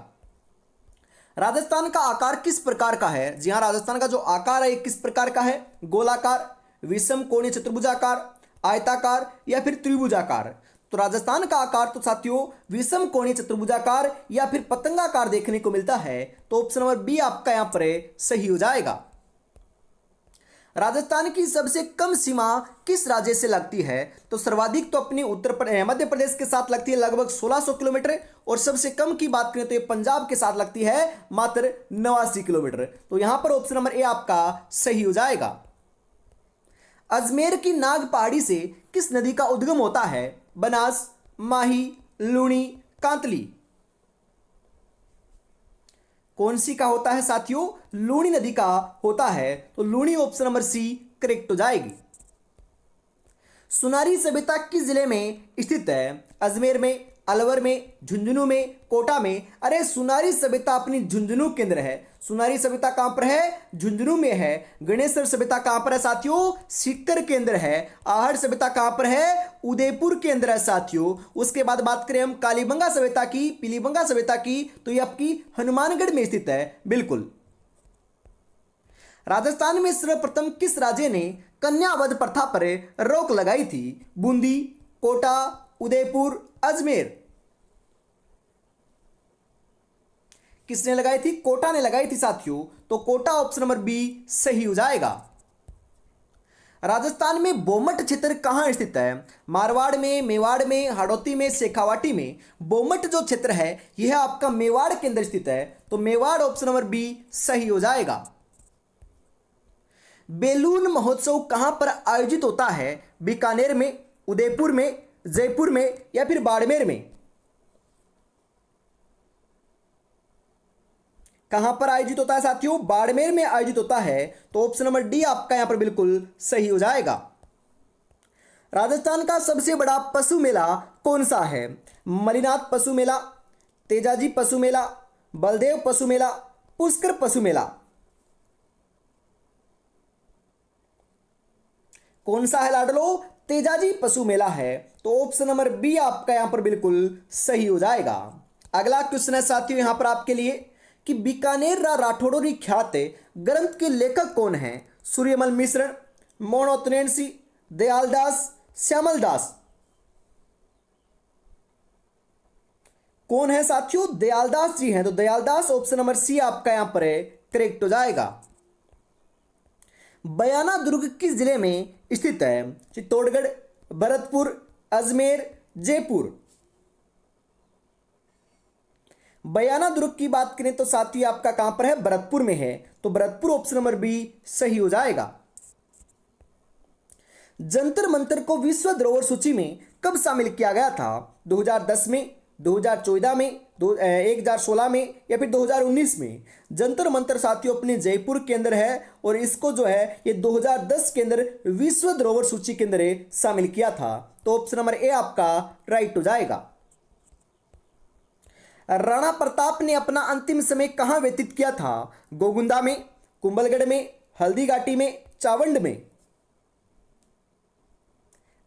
Speaker 1: राजस्थान का आकार किस प्रकार का है? जी हां, राजस्थान का जो आकार है किस प्रकार का है? गोलाकार, विषम कोणीय चतुर्भुजाकार, आयताकार या फिर त्रिभुजाकार। तो राजस्थान का आकार तो साथियों विषम कोणीय चतुर्भुजाकार या फिर पतंगाकार देखने को मिलता है, तो ऑप्शन नंबर बी आपका यहां पर सही हो जाएगा। राजस्थान की सबसे कम सीमा किस राज्य से लगती है? तो सर्वाधिक तो अपनी मध्य प्रदेश के साथ लगती है लगभग 1600 किलोमीटर, और सबसे कम की बात करें तो ये पंजाब के साथ लगती है मात्र 89 किलोमीटर। तो यहां पर ऑप्शन नंबर ए आपका सही हो जाएगा। अजमेर की नाग पहाड़ी से किस नदी का उद्गम होता है? बनास, माही, लूणी, कांतली। कौन सी का होता है साथियों? लूणी नदी का होता है, तो Luni option number C correct हो जाएगी। सुनारी सभ्यता किस जिले में स्थित है? अजमेर में, अलवर में, झुंझुनू में, कोटा में। अरे सुनारी सभ्यता अपनी झुंझुनू केंद्र है। सुनारी सभ्यता कहां पर है? झुंझुनू में है। गणेश्वर सभ्यता कहां पर है साथियों? सीकर केंद्र है। आहड़ सभ्यता कहां पर है? उदयपुर केंद्र है साथियों। उसके बाद बात करें हम कालीबंगा सभ्यता की, पीलीबंगा सभ्यता की, तो ये आपकी हनुमानगढ़ में स्थित है। बिल्कुल। राजस्थान में सर्वप्रथम किस राज्य ने कन्यावध प्रथा पर रोक लगाई थी? बूंदी, कोटा, उदयपुर, अजमेर। किसने लगाई थी? कोटा ने लगाई थी साथियों। तो कोटा ऑप्शन नंबर बी सही हो जाएगा। राजस्थान में बोमट क्षेत्र कहां स्थित है? मारवाड़ में, मेवाड़ में, हाड़ौती में, शेखावाटी में। बोमट जो क्षेत्र है यह आपका मेवाड़ के अंदर स्थित है। तो मेवाड़ ऑप्शन नंबर बी सही हो जाएगा। बैलून महोत्सव कहां पर आयोजित होता है? बीकानेर में, उदयपुर में, जयपुर में या फिर बाड़मेर में। कहां पर आयोजित होता है साथियों? बाड़मेर में आयोजित होता है। तो ऑप्शन नंबर डी आपका यहां पर बिल्कुल सही हो जाएगा। राजस्थान का सबसे बड़ा पशु मेला कौन सा है? मलिनाथ पशु मेला, तेजाजी पशु मेला, बलदेव पशु मेला, पुष्कर पशु मेला। कौन सा है लाडलो? तेजाजी पशु मेला है। तो ऑप्शन नंबर बी आपका यहां पर बिल्कुल सही हो जाएगा। अगला क्वेश्चन है साथियों यहां पर आपके लिए कि बीकानेर राठौड़ों ख्यात ग्रंथ के लेखक कौन हैं? सूर्यमल मिश्र, मोहनोत्नेसी, दयालदास, श्यामल दास। कौन है साथियों? दयालदास जी हैं। तो दयालदास ऑप्शन नंबर सी आपका यहां पर है करेक्ट हो जाएगा। बयाना दुर्ग किस जिले में स्थित है? चित्तौड़गढ़, भरतपुर, अजमेर, जयपुर। बयाना दुर्ग की बात करें तो साथी आपका कहां पर है? भरतपुर में है। तो भरतपुर ऑप्शन नंबर बी सही हो जाएगा। जंतर मंतर को विश्व धरोहर सूची में कब शामिल किया गया था? 2010 में, 2014 में, 2016 में या फिर 2019 में। जंतर मंतर साथियों अपने जयपुर के अंदर है और इसको जो है ये 2010 के अंदर विश्व धरोहर सूची के अंदर शामिल किया था। तो ऑप्शन नंबर ए आपका राइट हो जाएगा। राणा प्रताप ने अपना अंतिम समय कहां व्यतीत किया था? गोगुंदा में, कुंभलगढ़ में, हल्दीघाटी में, चावंड में।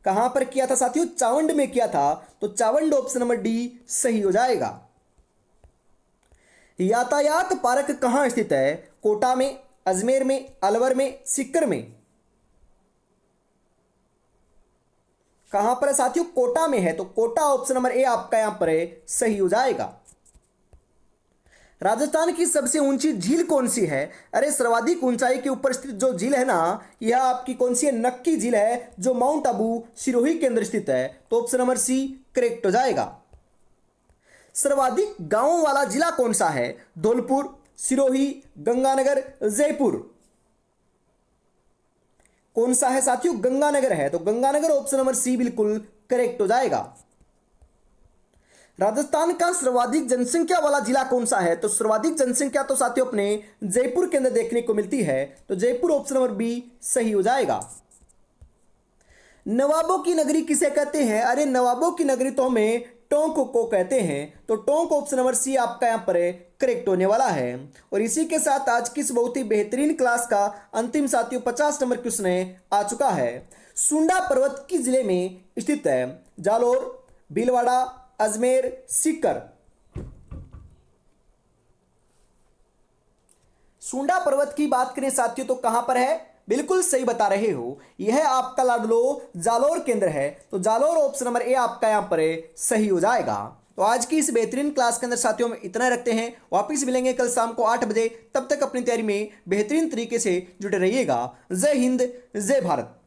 Speaker 1: कहां पर किया था साथियों? चावंड में किया था। तो चावंड ऑप्शन नंबर डी सही हो जाएगा। यातायात पार्क कहां स्थित है? कोटा में, अजमेर में, अलवर में, सीकर में। कहां पर है साथियों? कोटा में है। तो कोटा ऑप्शन नंबर ए आपका यहां पर है सही हो जाएगा। राजस्थान की सबसे ऊंची झील कौन सी है? अरे सर्वाधिक ऊंचाई के ऊपर स्थित जो झील है ना यह आपकी कौन सी है? नक्की झील है जो माउंट आबू सिरोही के अंदर स्थित है। तो ऑप्शन नंबर सी करेक्ट हो जाएगा। सर्वाधिक गांवों वाला जिला कौन सा है? धौलपुर, सिरोही, गंगानगर, जयपुर। कौन सा है साथियों? गंगानगर है। तो गंगानगर ऑप्शन नंबर सी बिल्कुल करेक्ट हो जाएगा। राजस्थान का सर्वाधिक जनसंख्या वाला जिला कौन सा है? तो सर्वाधिक जनसंख्या तो साथियों अपने जयपुर के अंदर देखने को मिलती है। तो जयपुर ऑप्शन नंबर बी सही हो जाएगा। नवाबों की नगरी किसे कहते हैं? अरे नवाबों की नगरी तो हमें टोंक को कहते हैं। तो टोंक ऑप्शन नंबर सी आपका यहां पर करेक्ट होने वाला है। और इसी के साथ आज की इस बहुत ही बेहतरीन क्लास का अंतिम साथियों 50 नंबर क्वेश्चन आ चुका है। सुंडा पर्वत किस जिले में स्थित है? जालोर, भीलवाड़ा, अजमेर, सीकर। सुंडा पर्वत की बात करें साथियों तो कहां पर है? बिल्कुल सही बता रहे हो, यह आपका लाडलो जालोर केंद्र है। तो जालोर ऑप्शन नंबर ए आपका यहां पर सही हो जाएगा। तो आज की इस बेहतरीन क्लास के अंदर साथियों में इतना रखते हैं। वापिस मिलेंगे कल शाम को 8 बजे। तब तक अपनी तैयारी में बेहतरीन तरीके से जुटे रहिएगा। जय हिंद, जय भारत।